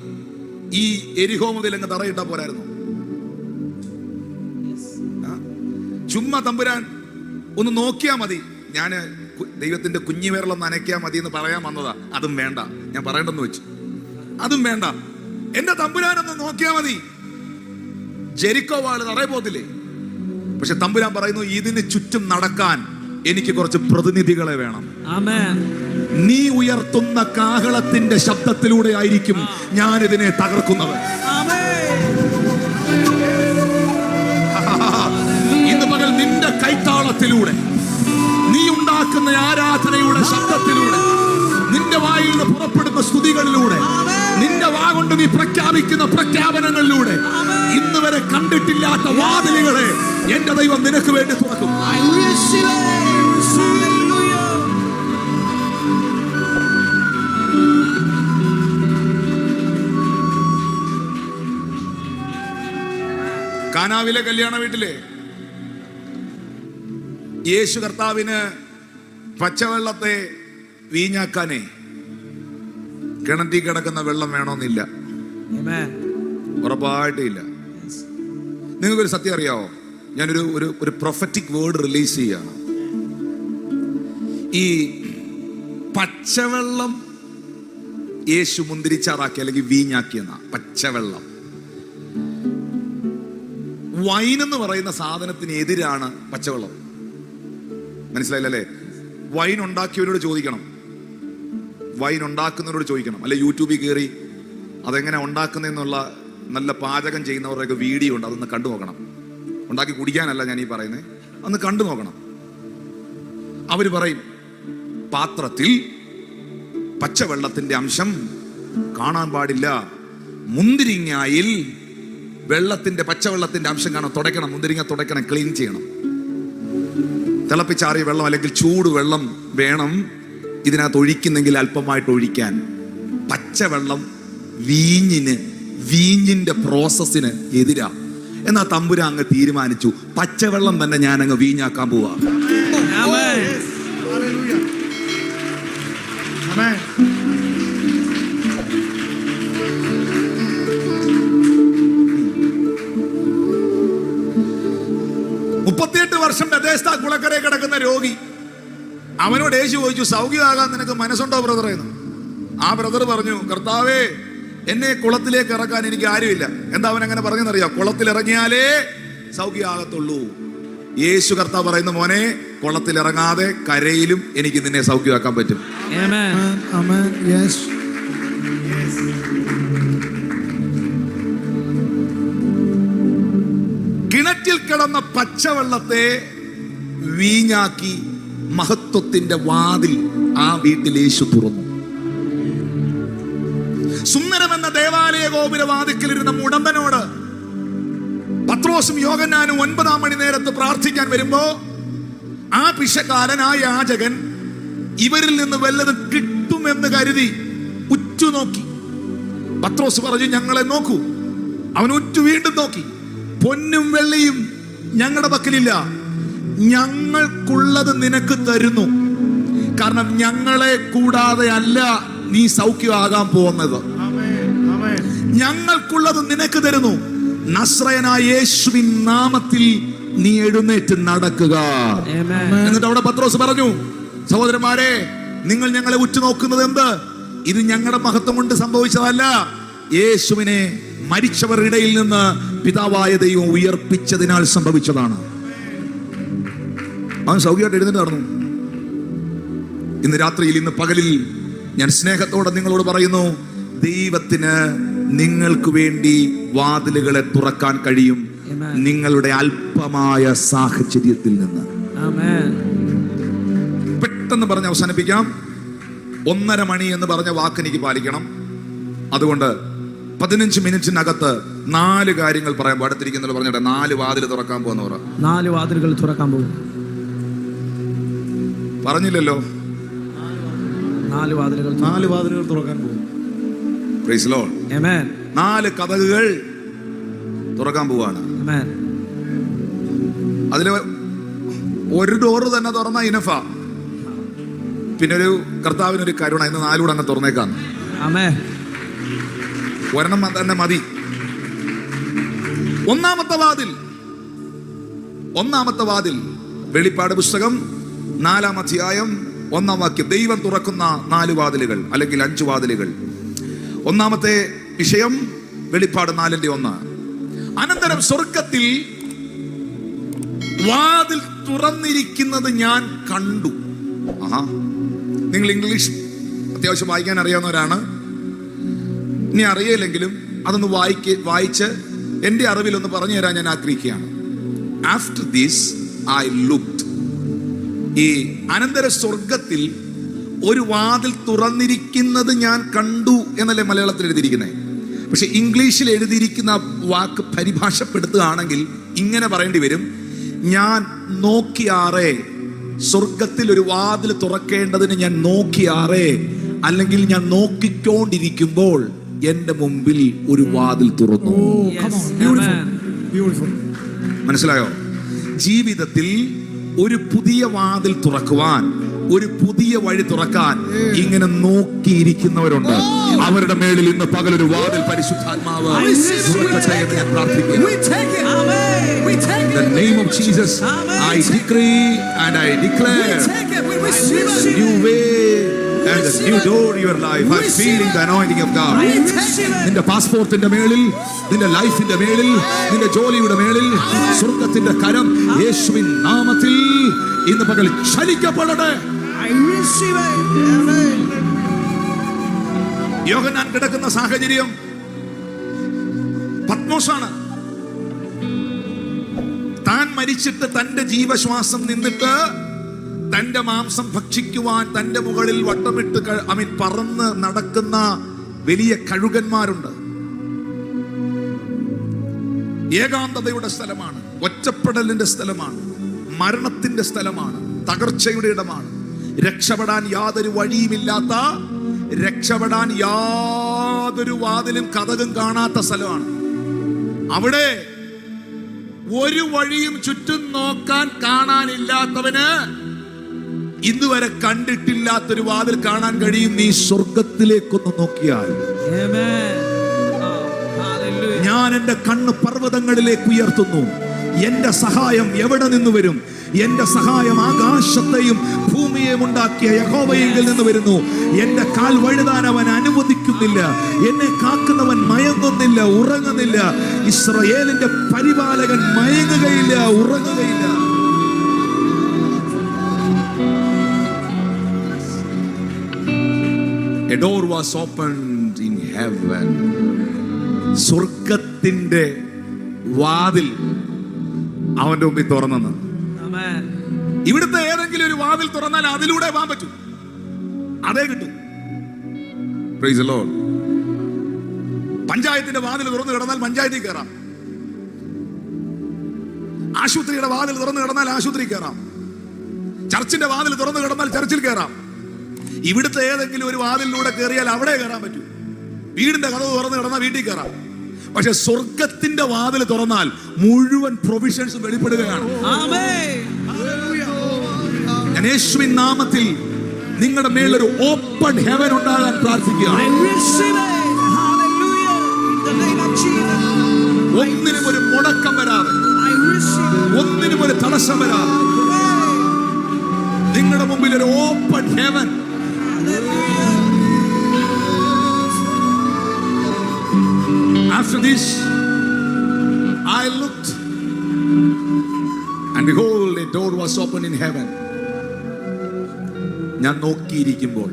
Speaker 1: ഈ എരിഹോ മുതൽ അങ്ങ് തറയിട്ടാ പോരായിരുന്നു? ചുമ്മാ തമ്പുരാൻ ഒന്ന് നോക്കിയാ മതി, ഞാന് ദൈവത്തിന്റെ കുഞ്ഞി വിരലൊന്ന് നനയ്ക്കാ മതി എന്ന് പറയാൻ വന്നതാ. അതും വേണ്ട, ഞാൻ പറയണ്ടെന്ന് വെച്ചു. അതും വേണ്ട, എന്റെ തമ്പുരാനൊന്ന് നോക്കിയാ മതി, ജെരിക്കോ വാള് തറയിൽ പോകത്തില്ലേ? പക്ഷെ തമ്പുരാൻ പറയുന്നു, ഇതിന് ചുറ്റും നടക്കാൻ എനിക്ക് കുറച്ച് പ്രതിനിധികളെ വേണം. നീ ഉയർത്തുന്ന കാഹളത്തിന്റെ ശബ്ദത്തിലൂടെ ആയിരിക്കും ഞാൻ ഇതിനെ തകർക്കുന്നത്. ഇന്ന് പകൽ നിന്റെ കൈത്താളത്തിലൂടെ, നീ ഉണ്ടാക്കുന്ന ആരാധനയുടെ ശബ്ദത്തിലൂടെ, നിന്റെ വായിൽ നിന്ന് പുറപ്പെടുന്ന സ്തുതികളിലൂടെ, നിന്റെ വാ കൊണ്ട് നീ പ്രഖ്യാപിക്കുന്ന പ്രഖ്യാപനങ്ങളിലൂടെ ഇന്ന് വരെ കണ്ടിട്ടില്ലാത്ത വാതിലുകളെ എന്റെ ദൈവം നിനക്ക് വേണ്ടി തുറക്കും. കാനാവിലെ കല്യാണ വീട്ടിലെ യേശു കർത്താവിന് പച്ചവെള്ളത്തെ വീഞ്ഞാക്കാനേ കിണറ്റി കിടക്കുന്ന വെള്ളം വേണമെന്നില്ല, ഉറപ്പായിട്ടില്ല. നിങ്ങൾക്കൊരു സത്യം അറിയാവോ? ഞാനൊരു ഒരു പ്രൊഫറ്റിക് വേർഡ് റിലീസ് ചെയ്യാണ്. ഈ പച്ചവെള്ളം യേശു മുന്തിരിച്ചാറാക്കി അല്ലെങ്കിൽ വീഞ്ഞാക്കിയെന്ന പച്ചവെള്ളം, വൈൻ എന്ന് പറയുന്ന സാധനത്തിന് എതിരാണ് പച്ചവെള്ളം. മനസ്സിലായില്ലേ? വൈൻ ഉണ്ടാക്കിയവരോട് ചോദിക്കണം, വൈൻ ഉണ്ടാക്കുന്നവരോട് ചോദിക്കണം. അല്ലെ യൂട്യൂബിൽ കയറി അതെങ്ങനെ ഉണ്ടാക്കുന്നതെന്നുള്ള നല്ല പാചകം ചെയ്യുന്നവരുടെയൊക്കെ വീഡിയോ ഉണ്ട്, അതൊന്ന് കണ്ടു നോക്കണം. ഉണ്ടാക്കി കുടിക്കാനല്ല ഞാൻ ഈ പറയുന്നത്, അതൊന്ന് കണ്ടു നോക്കണം. അവർ പറയും, പാത്രത്തിൽ പച്ചവെള്ളത്തിന്റെ അംശം കാണാൻ പാടില്ല, മുന്തിരിങ്ങായിൽ വെള്ളത്തിന്റെ പച്ചവെള്ളത്തിന്റെ അംശം കാണാൻ തുടയ്ക്കണം, മുന്തിരിങ്ങ തുടയ്ക്കണം, ക്ലീൻ ചെയ്യണം. തിളപ്പിച്ചാറിയ വെള്ളം അല്ലെങ്കിൽ ചൂട് വെള്ളം വേണം ഇതിനകത്ത് ഒഴിക്കുന്നെങ്കിൽ അല്പമായിട്ട് ഒഴിക്കാൻ. പച്ചവെള്ളം വീഞ്ഞിന്റെ പ്രോസസ്സിന് എതിരാ. എന്നാ തമ്പുരാൻ അങ്ങ് തീരുമാനിച്ചു, പച്ചവെള്ളം തന്നെ ഞാൻ അങ്ങ് വീഞ്ഞാക്കാൻ പോവാ. വർഷം ബെഥേസ്ദ കുളക്കരയിൽ കിടക്കുന്ന രോഗി, അവനോട് യേശു ചോദിച്ചു, സൗഖ്യമാകാൻ നിനക്ക് മനസ്സുണ്ടോ ബ്രദർ എന്ന്. ആ ബ്രദർ പറഞ്ഞു, കർത്താവേ, എന്നെ കുളത്തിലേക്ക് ഇറക്കാൻ എനിക്ക് ആരുമില്ല. എന്താ അവൻ അങ്ങനെ പറഞ്ഞെന്നറിയാം? കുളത്തിൽ ഇറങ്ങിയാലേ സൗഖ്യമാകത്തുള്ളൂ. യേശു കർത്താവ് പറയുന്ന, മോനെ, കുളത്തിൽ ഇറങ്ങാതെ കരയിലും എനിക്ക് നിന്നെ സൗഖ്യമാക്കാൻ പറ്റും. കിണറ്റിൽ കിടന്ന പച്ചവെള്ളത്തെ വീഞ്ഞാക്കി മഹത്വം മഹത്വത്തിന്റെ വാതിൽ ആ വീട്ടിൽ യേശു തുറന്നു. സുന്ദരമെന്ന ദേവാലയ ഗോപുര വാതിക്കലിരുന്ന മുടമ്പനോട് പത്രോസും യോഹന്നാനും 9-ാം മണി നേരത്ത് പ്രാർത്ഥിക്കാൻ വരുമ്പോ ആ പിശക്കാരൻ, ആ യാചകൻ ഇവരിൽ നിന്ന് വല്ലതും കിട്ടുമെന്ന് കരുതി ഉറ്റുനോക്കി. പത്രോസ് പറഞ്ഞു, ഞങ്ങളെ നോക്കൂ. അവൻ ഉറ്റു വീണ്ടും നോക്കി. പൊന്നും വെള്ളിയും ഞങ്ങളുടെ പക്കലില്ല, ഞങ്ങൾക്കുള്ളത് നിനക്ക് തരുന്നു. കാരണം ഞങ്ങളെ കൂടാതെ അല്ല നീ സൗഖ്യമാകാൻ പോകുന്നത്. ഞങ്ങൾക്കുള്ളത് നിനക്ക് തരുന്നു. നസ്രയനായ യേശുവിൻ നാമത്തിൽ നീ എഴുന്നേറ്റ് നടക്കുക. എന്നിട്ട് അവിടെ പത്രോസ് പറഞ്ഞു, സഹോദരന്മാരെ, നിങ്ങൾ ഞങ്ങളെ ഉറ്റുനോക്കുന്നത് എന്ത്? ഇത് ഞങ്ങളുടെ മഹത്വം കൊണ്ട് സംഭവിച്ചതല്ല, യേശുവിനെ മരിച്ചവരുടെ ഇടയിൽ നിന്ന് പിതാവായ ദൈവം ഉയർപ്പിച്ചതിനാൽ സംഭവിച്ചതാണ്. അവൻ സൗഖ്യമായിട്ട് എഴുന്നേറ്റ് നടന്നു. ഇന്ന് രാത്രിയിൽ, ഇന്ന് പകലിൽ ഞാൻ സ്നേഹത്തോടെ നിങ്ങളോട് പറയുന്നു, ദൈവത്തിന് നിങ്ങൾക്ക് വേണ്ടി വാതിലുകളെ തുറക്കാൻ കഴിയും നിങ്ങളുടെ അല്പമായ സാഹചര്യത്തിൽ നിന്ന്. പെട്ടെന്ന് പറഞ്ഞ് അവസാനിപ്പിക്കാം. 1:30 മണി എന്ന് പറഞ്ഞ വാക്ക് എനിക്ക് പാലിക്കണം. അതുകൊണ്ട് 15 മിനിറ്റിനകത്ത് 4 കാര്യങ്ങൾ പറയാൻ അടുത്തിരിക്കുന്നത് പറഞ്ഞിട്ട് 4 വാതിൽ തുറക്കാൻ പോകുന്നവർ
Speaker 3: 4 വാതിലുകൾ തുറക്കാൻ പോകും.
Speaker 1: പറഞ്ഞില്ലല്ലോ,
Speaker 3: 4 വാതിലുകൾ
Speaker 2: തുറക്കാൻ പോകും.
Speaker 1: Praise Lord.
Speaker 3: ആമേൻ.
Speaker 1: 4 കതകുകൾ തുറക്കാൻ പോവാണ്.
Speaker 3: ആമേൻ.
Speaker 1: അതില് ഒരു ഡോറ് തന്നെ തുറന്ന ഇനഫാ. പിന്നെ ഒരു കർത്താവിനൊരു കരുണ, ഇന്ന് 4 കൂടെ അങ്ങ് തുറന്നേക്കാം.
Speaker 3: ആമേൻ.
Speaker 1: ഒരെണ്ണം തന്നെ മതി. ഒന്നാമത്തെ വാതിൽ വെളിപ്പാട് പുസ്തകം 4-ാം അധ്യായം 1-ാം വാക്യം. ദൈവം തുറക്കുന്ന 4 വാതിലുകൾ അല്ലെങ്കിൽ 5 വാതിലുകൾ. ഒന്നാമത്തെ വിഷയം വെളിപ്പാട് 4:1. അനന്തരം സ്വർഗത്തിൽ വാതിൽ തുറന്നിരിക്കുന്നത് ഞാൻ കണ്ടു. നിങ്ങൾ ഇംഗ്ലീഷ് അത്യാവശ്യം വായിക്കാൻ അറിയാവുന്നവരാണ്. ഇനി അറിയില്ലെങ്കിലും അതൊന്ന് വായിച്ച് എൻ്റെ അറിവിലൊന്ന് പറഞ്ഞു തരാൻ ഞാൻ ആഗ്രഹിക്കുകയാണ്. After this I looked. ഈ അനന്തര സ്വർഗത്തിൽ ഒരു വാതിൽ തുറന്നിരിക്കുന്നത് ഞാൻ കണ്ടു എന്നല്ലേ മലയാളത്തിൽ എഴുതിയിരിക്കുന്നത്. പക്ഷെ ഇംഗ്ലീഷിൽ എഴുതിയിരിക്കുന്ന വാക്ക് പരിഭാഷപ്പെടുത്തുകയാണെങ്കിൽ ഇങ്ങനെ പറയേണ്ടി വരും, ഞാൻ നോക്കിയാറേ. സ്വർഗത്തിൽ ഒരു വാതിൽ തുറക്കേണ്ടതിന് ഞാൻ നോക്കിയാറേ, അല്ലെങ്കിൽ ഞാൻ നോക്കിക്കൊണ്ടിരിക്കുമ്പോൾ എന്റെ മുമ്പിൽ ഒരു വാതിൽ തുറന്നു. മനസ്സിലായോ? ജീവിതത്തിൽ ഒരു പുതിയ വാതിൽ തുറക്കുവാൻ, ഒരു പുതിയ വഴി തുറക്കാൻ ഇങ്ങനെ നോക്കിയിരിക്കുന്നവരുണ്ട്. അവരുടെ മേളിൽ ഇന്ന് പകലൊരു വാതിൽ പരിശുദ്ധാത്മാവ് തുറക്കട്ടെ എന്ന് ഞാൻ പ്രാർത്ഥിക്കുന്നു. In the name of Jesus, I decree and I declare new way and a new door in your life. I'm feeling the anointing of God. നിന്റെ പാസ്പോർട്ടിന്റെ മേളിൽ, നിന്റെ ലൈഫിന്റെ മേളിൽ, നിന്റെ ജോലിയുടെ മേളിൽ സ്വർഗ്ഗത്തിന്റെ കരം യേശുവിൻ നാമത്തിൽ ഇന്ന് പകൽ ചലിക്കപ്പെടട്ടെ. യോഹന്നാൻ കിടക്കുന്ന സാഹചര്യം പത്മോസാണ്. താൻ മരിച്ചിട്ട് തന്റെ ജീവശ്വാസം നിന്നിട്ട് തന്റെ മാംസം ഭക്ഷിക്കുവാൻ തന്റെ മുകളിൽ വട്ടമിട്ട് പറന്ന് നടക്കുന്ന വലിയ കഴുകന്മാരുണ്ട്. ഏകാന്തതയുടെ സ്ഥലമാണ്, ഒറ്റപ്പെടലിന്റെ സ്ഥലമാണ്, മരണത്തിന്റെ സ്ഥലമാണ്, തകർച്ചയുടെ ഇടമാണ്. രക്ഷപ്പെടാൻ യാതൊരു വഴിയുമില്ലാത്ത, രക്ഷപ്പെടാൻ യാതൊരു വാതിലും കതകും കാണാത്ത സ്ഥലമാണ്. അവിടെ ഒരു വഴിയും ചുറ്റും നോക്കാൻ കാണാനില്ലാത്തവന് ഇതുവരെ കണ്ടിട്ടില്ലാത്തൊരു വാതിൽ കാണാൻ കഴിയും. നീ സ്വർഗത്തിലേക്കൊന്ന് നോക്കിയാൽ. ഞാൻ എന്റെ കണ്ണ് പർവ്വതങ്ങളിലേക്ക് ഉയർത്തുന്നു. എന്റെ സഹായം എവിടെ നിന്ന് വരും? എന്റെ സഹായം ആകാശത്തെയും ഭൂമിയെയും ഉണ്ടാക്കിയ യഹോവയിൽ നിന്ന് വരുന്നു. എന്റെ കാൽ വഴുതാൻ അവൻ അനുവദിക്കുന്നില്ല. എന്നെ കാക്കുന്നവൻ മയങ്ങുന്നില്ല, ഉറങ്ങുന്നില്ല. ഇസ്രായേലിന്റെ പരിപാലകൻ മയങ്ങുകയില്ല, ഉറങ്ങുകയില്ല. A door was opened in heaven. സ്വർഗത്തിന്റെ വാതിൽ അവന്റെ മുമ്പിൽ തുറന്നു. ഇവിടുത്തെ ഏതെങ്കിലും ഒരു വാതിൽ തുറന്നാൽ അതിലൂടെ പോകാൻ പറ്റും, അതേ കിട്ടും. Praise the Lord. പഞ്ചായത്തിന്റെ വാതിൽ തുറന്നു കിടന്നാൽ പഞ്ചായത്തിൽ കയറാം, ആശുപത്രിയുടെ വാതിൽ തുറന്നു കിടന്നാൽ ആശുപത്രി കയറാം, ചർച്ചിന്റെ വാതിൽ തുറന്നു കിടന്നാൽ ചർച്ചിൽ കയറാം. ഇവിടുത്തെ ഏതെങ്കിലും ഒരു വാതിലിലൂടെ കയറിയാൽ അവിടെ കയറാൻ പറ്റും. വീടിന്റെ കതവ് തുറന്നു കിടന്നാൽ വീട്ടിൽ കയറാം. പക്ഷെ സ്വർഗത്തിന്റെ വാതിൽ തുറന്നാൽ മുഴുവൻ പ്രൊവിഷൻസും വെളിപ്പെടുകയാണ്. ഞാൻ യേശുവിൻ നാമത്തിൽ നിങ്ങളുടെ മേലൊരു ഓപ്പൺ ഹെവൻ ഉണ്ടാകാൻ പ്രാർത്ഥിക്കുകയാണ്. ഒന്നിനും ഒരു മുടക്കം വരാതെ, ഒന്നിനും ഒരു തടസ്സം വരാതെ നിങ്ങളുടെ മുമ്പിൽ ഒരു open heaven. After this, I looked, and behold, a door was open in heaven. ഞാൻ നോക്കിയിരിക്കുമ്പോൾ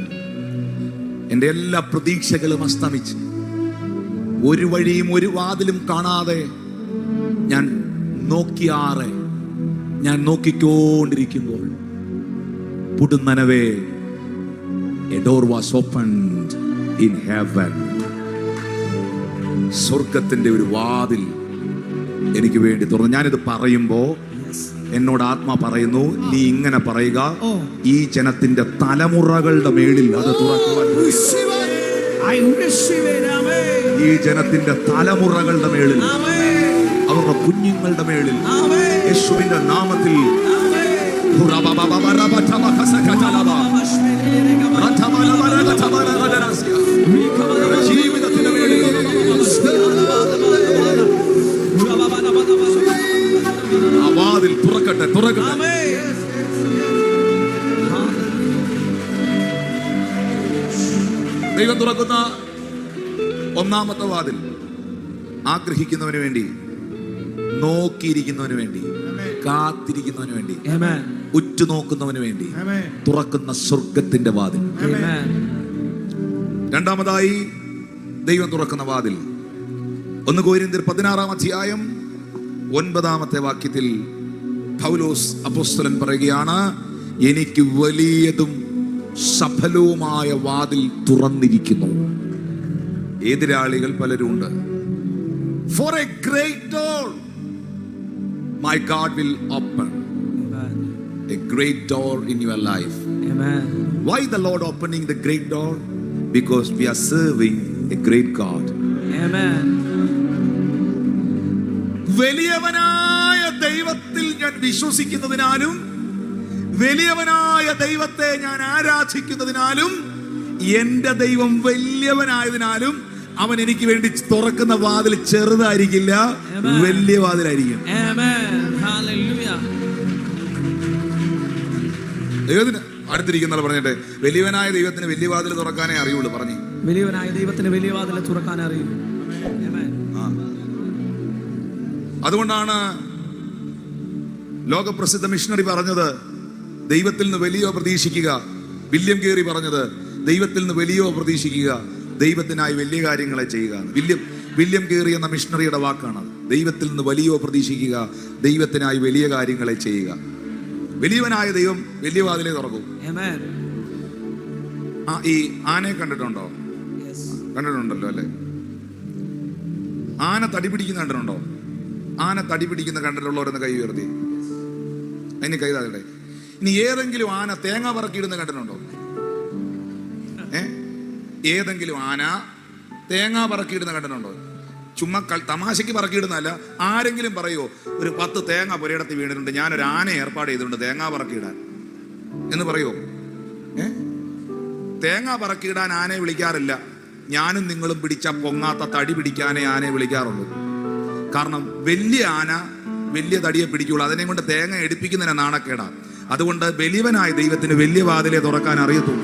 Speaker 1: എൻ്റെ എല്ലാ പ്രതീക്ഷകളും അസ്തമിച്ച്, ഒരു വഴിയും ഒരു വാതിലും കാണാതെ ഞാൻ നോക്കിക്കൊണ്ടിരിക്കുമ്പോൾ പുടുന്നനവേ, a door was opened in heaven. സ്വർഗത്തിന്റെ ഒരു വാതിൽ എനിക്ക് വേണ്ടി തുറന്നു. ഞാനിത് പറയുമ്പോ എന്നോട് ആത്മാ പറയുന്നു, നീ ഇങ്ങനെ പറയുക, ഈ ജനത്തിന്റെ തലമുറകളുടെ മേളിൽ അത് തുറക്കുവാൻ, ഈ ജനത്തിന്റെ തലമുറകളുടെ മേളിൽ, അവരുടെ കുഞ്ഞുങ്ങളുടെ മേളിൽ യേശുവിന്റെ നാമത്തിൽ ജീവിതത്തിന്റെ മേളിൽ ആ വാതിൽ തുറക്കട്ടെ. ദൈവം തുറക്കുന്ന ഒന്നാമത്തെ വാതിൽ ആഗ്രഹിക്കുന്നവന് വേണ്ടി, നോക്കിയിരിക്കുന്നവന് വേണ്ടി, കാത്തിരിക്കുന്നവന് വേണ്ടി, ഉറ്റുനോക്കുന്നവന് വേണ്ടി തുറക്കുന്ന സ്വർഗത്തിന്റെ വാതിൽ. രണ്ടാമതായി ദൈവം തുറക്കുന്ന വാതിൽ 1 കൊരിന്ത്യർ 16 വാക്യത്തിൽ പൗലോസ് അപ്പോസ്തലൻ പറയുകയാണ്, എനിക്ക് വലിയതും സഫലവുമായ വാതിൽ തുറന്നിരിക്കുന്നു. എതിരാളികൾ പലരും ഉണ്ട്. For a great door my God will open. A great door in your life.
Speaker 3: Amen.
Speaker 1: Why the Lord opening the great door? Because we are serving a great God.
Speaker 3: Amen.
Speaker 1: വലിയവനായ ദൈവത്തിൽ ഞാൻ വിശ്വസിക്കുന്നതിനാലും, വലിയവനായ ദൈവത്തെ ഞാൻ ആരാധിക്കുന്നതിനാലും, എന്റെ ദൈവം വലിയവനായതിനാലും അവൻ എനിക്ക് വേണ്ടി തുറക്കുന്ന വാതിൽ ചെറുതായിരിക്കില്ല, വലിയ വാതിലായിരിക്കും. ദൈവത്തിന് അടുത്തിരിക്കുന്ന പറഞ്ഞിട്ട്, വലിയവനായ ദൈവത്തിന് വലിയ വാതിൽ തുറക്കാനേ അറിയുള്ളൂ. പറഞ്ഞു,
Speaker 3: വലിയവനായ ദൈവത്തിന് വലിയ വാതിൽ തുറക്കാൻ അറിയും.
Speaker 1: അതുകൊണ്ടാണ് ലോകപ്രസിദ്ധ മിഷണറി പറഞ്ഞത്, ദൈവത്തിൽ നിന്ന് വലിയോ പ്രതീക്ഷിക്കുക. വില്യം കേറി പറഞ്ഞത്, ദൈവത്തിൽ നിന്ന് വലിയോ പ്രതീക്ഷിക്കുക, ദൈവത്തിനായി വലിയ കാര്യങ്ങളെ ചെയ്യുക. വില്യം കേറി എന്ന മിഷണറിയുടെ വാക്കാണ്. ദൈവത്തിൽ നിന്ന് വലിയോ പ്രതീക്ഷിക്കുക, ദൈവത്തിനായി വലിയ കാര്യങ്ങളെ ചെയ്യുക. വലിയവനായ ദൈവം വലിയ വാതിലേ തുറക്കും. ഈ ആനയെ കണ്ടിട്ടുണ്ടോ? കണ്ടിട്ടുണ്ടല്ലോ അല്ലേ? ആന തടി പിടിക്കുന്ന കണ്ടിട്ടുണ്ടോ? ആന തടി പിടിക്കുന്ന കണ്ടിട്ടുള്ളവരെന്ന് കൈ ഉയർത്തി. അതിന് കൈ താഴെ. ഇനി ഏതെങ്കിലും ആന തേങ്ങ പറക്കിയിടുന്ന കണ്ടിട്ടുണ്ടോ? ഏതെങ്കിലും ആന തേങ്ങ പറക്കിയിടുന്ന കണ്ടിട്ടുണ്ടോ? ചുമ്മാ തമാശയ്ക്ക് പറക്കിയിടുന്നതല്ല. ആരെങ്കിലും പറയുമോ, ഒരു 10 തേങ്ങ പുരയിടത്ത് വീണിട്ടുണ്ട്, ഞാനൊരു ആന ഏർപ്പാട് ചെയ്തിട്ടുണ്ട് തേങ്ങ പറക്കിയിടാൻ എന്ന് പറയുമോ? തേങ്ങ പറക്കിയിടാൻ ആനയെ വിളിക്കാറില്ല. ഞാനും നിങ്ങളും പിടിച്ച പൊങ്ങാത്ത തടി പിടിക്കാനേ ആനയെ വിളിക്കാറുള്ളൂ. കാരണം വലിയ ആന വലിയ തടിയെ പിടിക്കുള്ളൂ. അതിനെ കൊണ്ട് തേങ്ങ എടുപ്പിക്കുന്നതിന് നാണക്കേടാണ്. അതുകൊണ്ട് വലിയവനായ ദൈവത്തിന് വലിയ വാതിലെ തുറക്കാൻ അറിയത്തുള്ളൂ.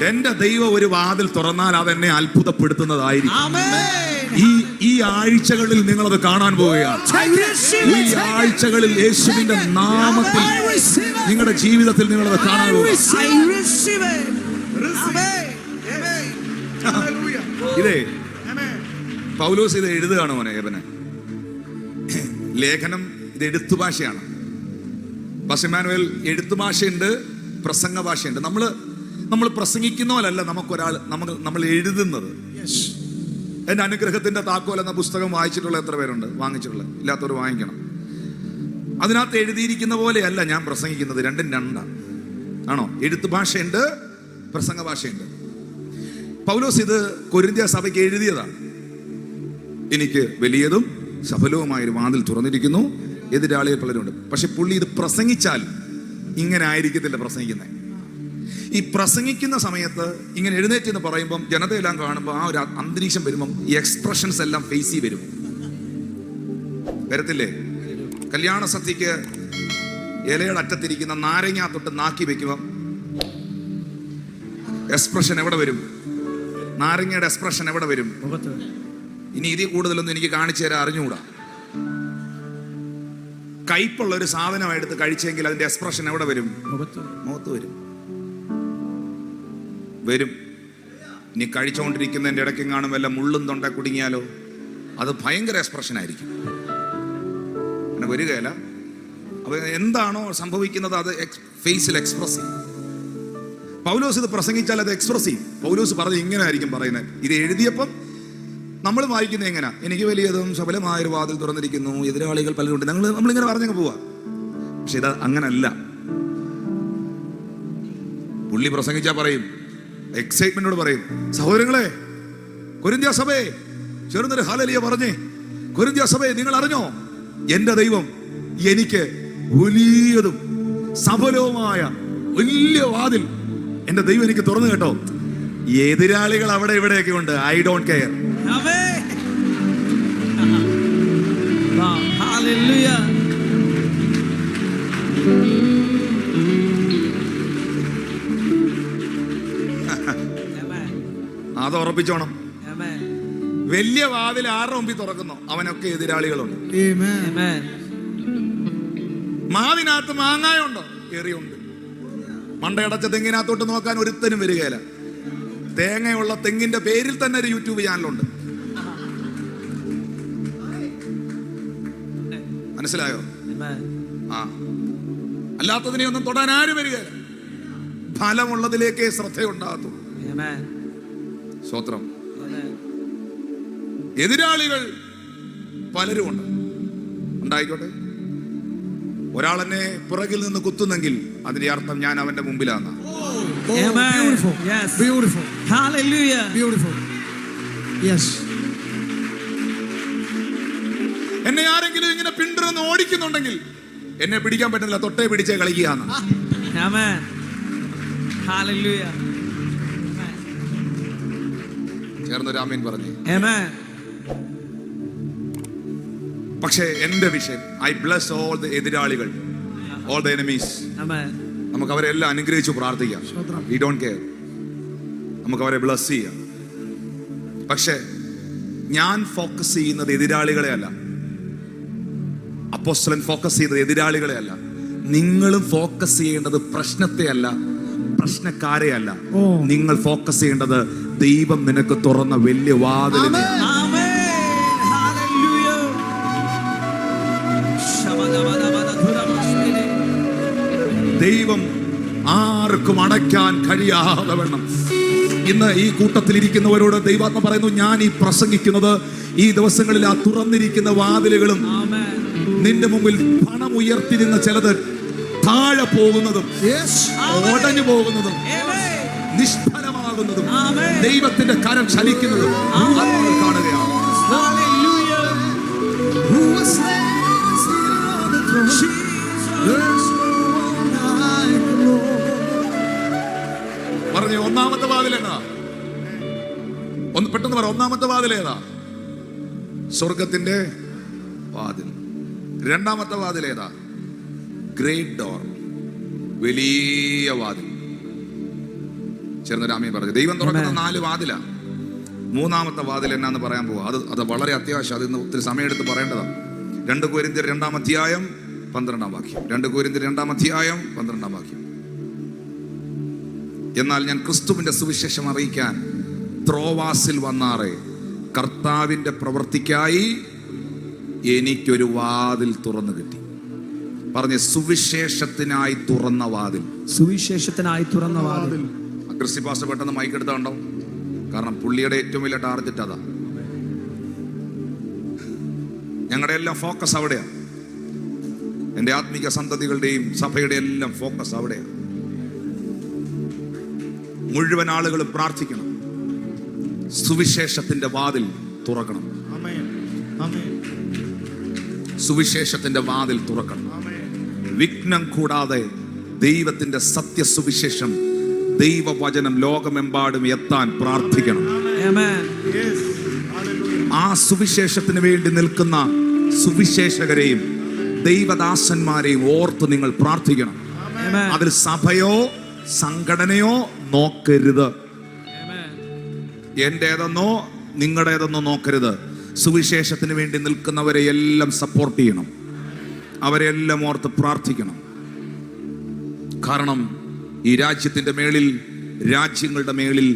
Speaker 1: എന്റെ ദൈവം ഒരു വാതിൽ തുറന്നാൽ അതെന്നെ അത്ഭുതപ്പെടുത്തുന്നതായിരിക്കും. ഈ ആഴ്ചകളിൽ നിങ്ങളത് കാണാൻ പോവുകയാണ്. ഈ ആഴ്ചകളിൽ യേശുവിന്റെ നാമത്തിൽ നിങ്ങളുടെ ജീവിതത്തിൽ നിങ്ങളത് കാണാൻ പോവുകയാണ്. ഇതേ പൗലോസ് ഇത് എഴുതുകയാണ് മോനെ ഏവനെ. ലേഖനം ഇത് എഴുത്തു ഭാഷയാണ്. ബസിമാനുവൽ എഴുത്തു ഭാഷയുണ്ട്, പ്രസംഗ ഭാഷയുണ്ട്. നമ്മൾ പ്രസംഗിക്കുന്ന പോലല്ല നമ്മൾ എഴുതുന്നത്. എൻ്റെ അനുഗ്രഹത്തിന്റെ താക്കോൽ എന്ന പുസ്തകം വായിച്ചിട്ടുള്ള എത്ര പേരുണ്ട്? വാങ്ങിച്ചിട്ടുള്ള? ഇല്ലാത്തവർ വാങ്ങിക്കണം. അതിനകത്ത് എഴുതിയിരിക്കുന്ന പോലെയല്ല ഞാൻ പ്രസംഗിക്കുന്നത്. രണ്ടും രണ്ടാണ്. ആണോ? എഴുത്തു ഭാഷയുണ്ട്, പ്രസംഗ ഭാഷയുണ്ട്. പൗലോസ് ഇത് കൊരിന്ത്യ സഭയ്ക്ക് എഴുതിയതാണ്. എനിക്ക് വലിയതും സഫലവുമായൊരു വാതിൽ തുറന്നിരിക്കുന്നു, എതിരാളികൾ പലരുണ്ട്. പക്ഷെ പുള്ളി ഇത് പ്രസംഗിച്ചാൽ ഇങ്ങനെ ആയിരിക്കത്തില്ല പ്രസംഗിക്കുന്നത്. ഈ പ്രസംഗിക്കുന്ന സമയത്ത് ഇങ്ങനെ എഴുന്നേറ്റ് എന്ന് പറയുമ്പം ജനതയെല്ലാം കാണുമ്പോൾ ആ ഒരു അന്തരീക്ഷം വരുമ്പം ഈ എക്സ്പ്രഷൻസ് എല്ലാം ഫേസി വരും. വരത്തില്ലേ? കല്യാണ സദ്യക്ക് ഇലയുടെ അറ്റത്തിരിക്കുന്ന നാരങ്ങ തൊട്ട് നാക്കി വെക്കുമ്പം എക്സ്പ്രഷൻ എവിടെ വരും? നാരങ്ങയുടെ എക്സ്പ്രഷൻ എവിടെ വരും? ഇനി ഇതിൽ കൂടുതലൊന്നും എനിക്ക് കാണിച്ചു തരാൻ അറിഞ്ഞുകൂടാ. കയ്പുള്ള ഒരു സാധനം എടുത്ത് കഴിച്ചെങ്കിൽ അതിന്റെ എക്സ്പ്രഷൻ എവിടെ വരും? മുഖത്ത് വരും. ഇനി കഴിച്ചുകൊണ്ടിരിക്കുന്നതിന്റെ ഇടയ്ക്ക് കാണും വല്ല മുള്ളും തൊണ്ട കുടുങ്ങിയാലോ അത് ഭയങ്കര എക്സ്പ്രഷൻ ആയിരിക്കും. അങ്ങനെ വരികയല്ല. അപ്പൊ എന്താണോ സംഭവിക്കുന്നത് അത് ഫേസിൽ എക്സ്പ്രസ് ചെയ്യും. പൗലോസ് ഇത് പ്രസംഗിച്ചാൽ അത് എക്സ്പ്രസ് ചെയ്യും. പൗലോസ് പറഞ്ഞ് ഇങ്ങനെ ആയിരിക്കും പറയുന്നത്. ഇത് എഴുതിയപ്പം നമ്മൾ വായിക്കുന്നത് എങ്ങനെ? എനിക്ക് വലിയതും സഫലമായൊരു വാതിൽ തുറന്നിരിക്കുന്നു, എതിരാളികൾ പലരുണ്ട്. നമ്മളിങ്ങനെ പറഞ്ഞങ്ങ് പോവാ. പക്ഷെ ഇത് അങ്ങനല്ല. പുള്ളി പ്രസംഗിച്ചാ പറയും, എക്സൈറ്റ്മെന്റോട് പറയും, സഹോദരങ്ങളെ, കൊരിന്ത്യ സഭയെ ചേർന്നൊരു ഹല്ലേലൂയ പറഞ്ഞേ. കൊരിന്ത്യ സഭയെ നിങ്ങൾ അറിഞ്ഞോ? എന്റെ ദൈവം എനിക്ക് വലിയതും സഫലവുമായ വലിയ വാതിൽ എന്റെ ദൈവം എനിക്ക് തുറന്നു കേട്ടോ. എതിരാളികൾ അവിടെ ഇവിടെയൊക്കെ ഉണ്ട്. I don't care. അത് ഉറപ്പിച്ചോണം. വലിയ വാതിൽ ആരുടെ മുമ്പിൽ തുറക്കുന്നു അവനൊക്കെ എതിരാളികളുണ്ട്. മാവിനകത്ത് മാങ്ങായുണ്ടോ? ഏറിയുണ്ട്. മണ്ടയടച്ച തെങ്ങിനകത്തോട്ട് നോക്കാൻ ഒരുത്തനും വരികയില്ല. തേങ്ങയുള്ള തെങ്ങിന്റെ പേരിൽ തന്നെ ഒരു യൂട്യൂബ് ചാനലുണ്ട്. മനസ്സിലായോ? ആ, അല്ലാത്തതിനെ ഒന്നും തൊടാൻ ആരും വരികയില്ല. ഫലമുള്ളതിലേക്കേ ശ്രദ്ധയുണ്ടാകത്തുള്ളൂ. സ്തോത്രം. എതിരാളികൾ പലരും ഉണ്ട്. ഉണ്ടായിക്കോട്ടെ. ഒരാൾ എന്നെ പുറകിൽ നിന്ന് കുത്തുന്നെങ്കിൽ അതിന്റെ അർത്ഥം ഞാൻ അവന്റെ മുമ്പിലാണ്. എന്നെ ആരെങ്കിലും ഇങ്ങനെ പിന്തുടർന്ന് ഓടിക്കുന്നുണ്ടെങ്കിൽ എന്നെ പിടിക്കാൻ പറ്റുന്നില്ല, തൊട്ടേ പിടിച്ചേ കളിക്കുകയാണ്. ചേർന്നൊരു ആമേൻ പറഞ്ഞു. പക്ഷേ എന്റെ വിഷയം, ഐ ബ്ലസ് ഓൾ ദ എതിരാളികൾ, ഓൾ ദ എനിമീസ്. നമുക്ക് അവരെ എല്ലാം അനുഗ്രഹിച്ചു പ്രാർത്ഥിക്കാം. We don't care. നമുക്ക് അവരെ ബ്ലസ് ചെയ്യാം. പക്ഷേ ഞാൻ ഫോക്കസ് ചെയ്യുന്നത് എതിരാളികളെ അല്ല. അപ്പോസ്തലൻ ഫോക്കസ് ചെയ്തത് എതിരാളികളെ അല്ല. നിങ്ങളും ഫോക്കസ് ചെയ്യേണ്ടത് പ്രശ്നത്തെ അല്ല, പ്രശ്നക്കാരെ അല്ല. നിങ്ങൾ ഫോക്കസ് ചെയ്യേണ്ടത് ദൈവം നിനക്ക് തുറന്ന വലിയ വാതിലിനെ. ദൈവം ആർക്കും അടയ്ക്കാൻ കഴിയാതെ വേണം. ഇന്ന് ഈ കൂട്ടത്തിൽ ഇരിക്കുന്നവരോട് ദൈവാത്മ പറയുന്നു, ഞാൻ ഈ പ്രസംഗിക്കുന്നത് ഈ ദിവസങ്ങളിൽ ആ തുറന്നിരിക്കുന്ന വാതിലുകളും നിന്റെ മുമ്പിൽ പണം ഉയർത്തിരുന്ന ചിലത് താഴെ പോകുന്നതും ഉടഞ്ഞു പോകുന്നതും നിഷ്ഫലമാകുന്നതും ദൈവത്തിന്റെ കരം ചലിക്കുന്നതും കാണുകയാണ്. പറഞ്ഞു ഒന്നാമത്തെ വാതിൽ ഏതാ? പെട്ടെന്ന് പറ. ഒന്നാമത്തെ വാതിൽ ഏതാ? സ്വർഗത്തിന്റെ വാതിൽ. രണ്ടാമത്തെ വാതിൽ ഏതാ? ഗ്രേറ്റ് ഡോർ, വലിയ വാതിൽ. ചേർന്ന് രാമി പറഞ്ഞു ദൈവം തുറക്കുന്ന 4 വാതിലാ. മൂന്നാമത്തെ വാതിൽ എന്നാന്ന് പറയാൻ പോവാ. അത് വളരെ അത്യാവശ്യം. അതിന് ഒത്തിരി സമയമെടുത്ത് പറയേണ്ടതാണ്. 2 കൊരിന്ത്യർ 2-ാം അധ്യായം 12-ാം വാക്യം. 2 കൊരിന്ത്യർ 2-ാം അധ്യായം 12-ാം വാക്യം. എന്നാൽ ഞാൻ ക്രിസ്തുവിന്റെ സുവിശേഷം അറിയിക്കാൻ ത്രോവാസിൽ വന്നാറേ കർത്താവിൻ്റെ പ്രവൃത്തിക്കായി എനിക്കൊരു വാതിൽ തുറന്നു കിട്ടി. പറഞ്ഞ സുവിശേഷത്തിനായി തുറന്ന വാതിൽ.
Speaker 3: സുവിശേഷത്തിനായി തുറന്ന വാതിൽ.
Speaker 1: അഗ്രസീവ് പാസ്റ്റർ പെട്ടെന്ന് മൈക്ക് എടുത്താണ്ടോ? കാരണം പുള്ളിയുടെ ഏറ്റവും വലിയ ടാർഗറ്റ് അതാ. ഞങ്ങളുടെ എല്ലാം ഫോക്കസ് അവിടെയാണ്. എൻ്റെ ആത്മീക സന്തതികളുടെയും സഭയുടെ എല്ലാം ഫോക്കസ് അവിടെയാണ്. മുഴുവൻ ആളുകളും പ്രാർത്ഥിക്കണം, സുവിശേഷത്തിന്റെ വാതിൽ തുറക്കണം. സുവിശേഷത്തിന്റെ വാതിൽ തുറക്കണം. വിഘ്നം കൂടാതെ ദൈവത്തിന്റെ സത്യസുവിശേഷം, ദൈവവചനം ലോകമെമ്പാടും എത്താൻ പ്രാർത്ഥിക്കണം. ആ സുവിശേഷത്തിന് വേണ്ടി നിൽക്കുന്ന സുവിശേഷകരെയും ദൈവദാസന്മാരെയും ഓർത്ത് നിങ്ങൾ പ്രാർത്ഥിക്കണം. അതിൽ സഭയോ സംഘടനയോ നോക്കരുത്. എന്റേതെന്നോ നിങ്ങളുടേതെന്നോ നോക്കരുത്. സുവിശേഷത്തിന് വേണ്ടി നിൽക്കുന്നവരെ എല്ലാം സപ്പോർട്ട് ചെയ്യണം, അവരെല്ലാം ഓർത്ത് പ്രാർത്ഥിക്കണം. കാരണം ഈ രാജ്യത്തിന്റെ മേളിൽ, രാജ്യങ്ങളുടെ മേളിൽ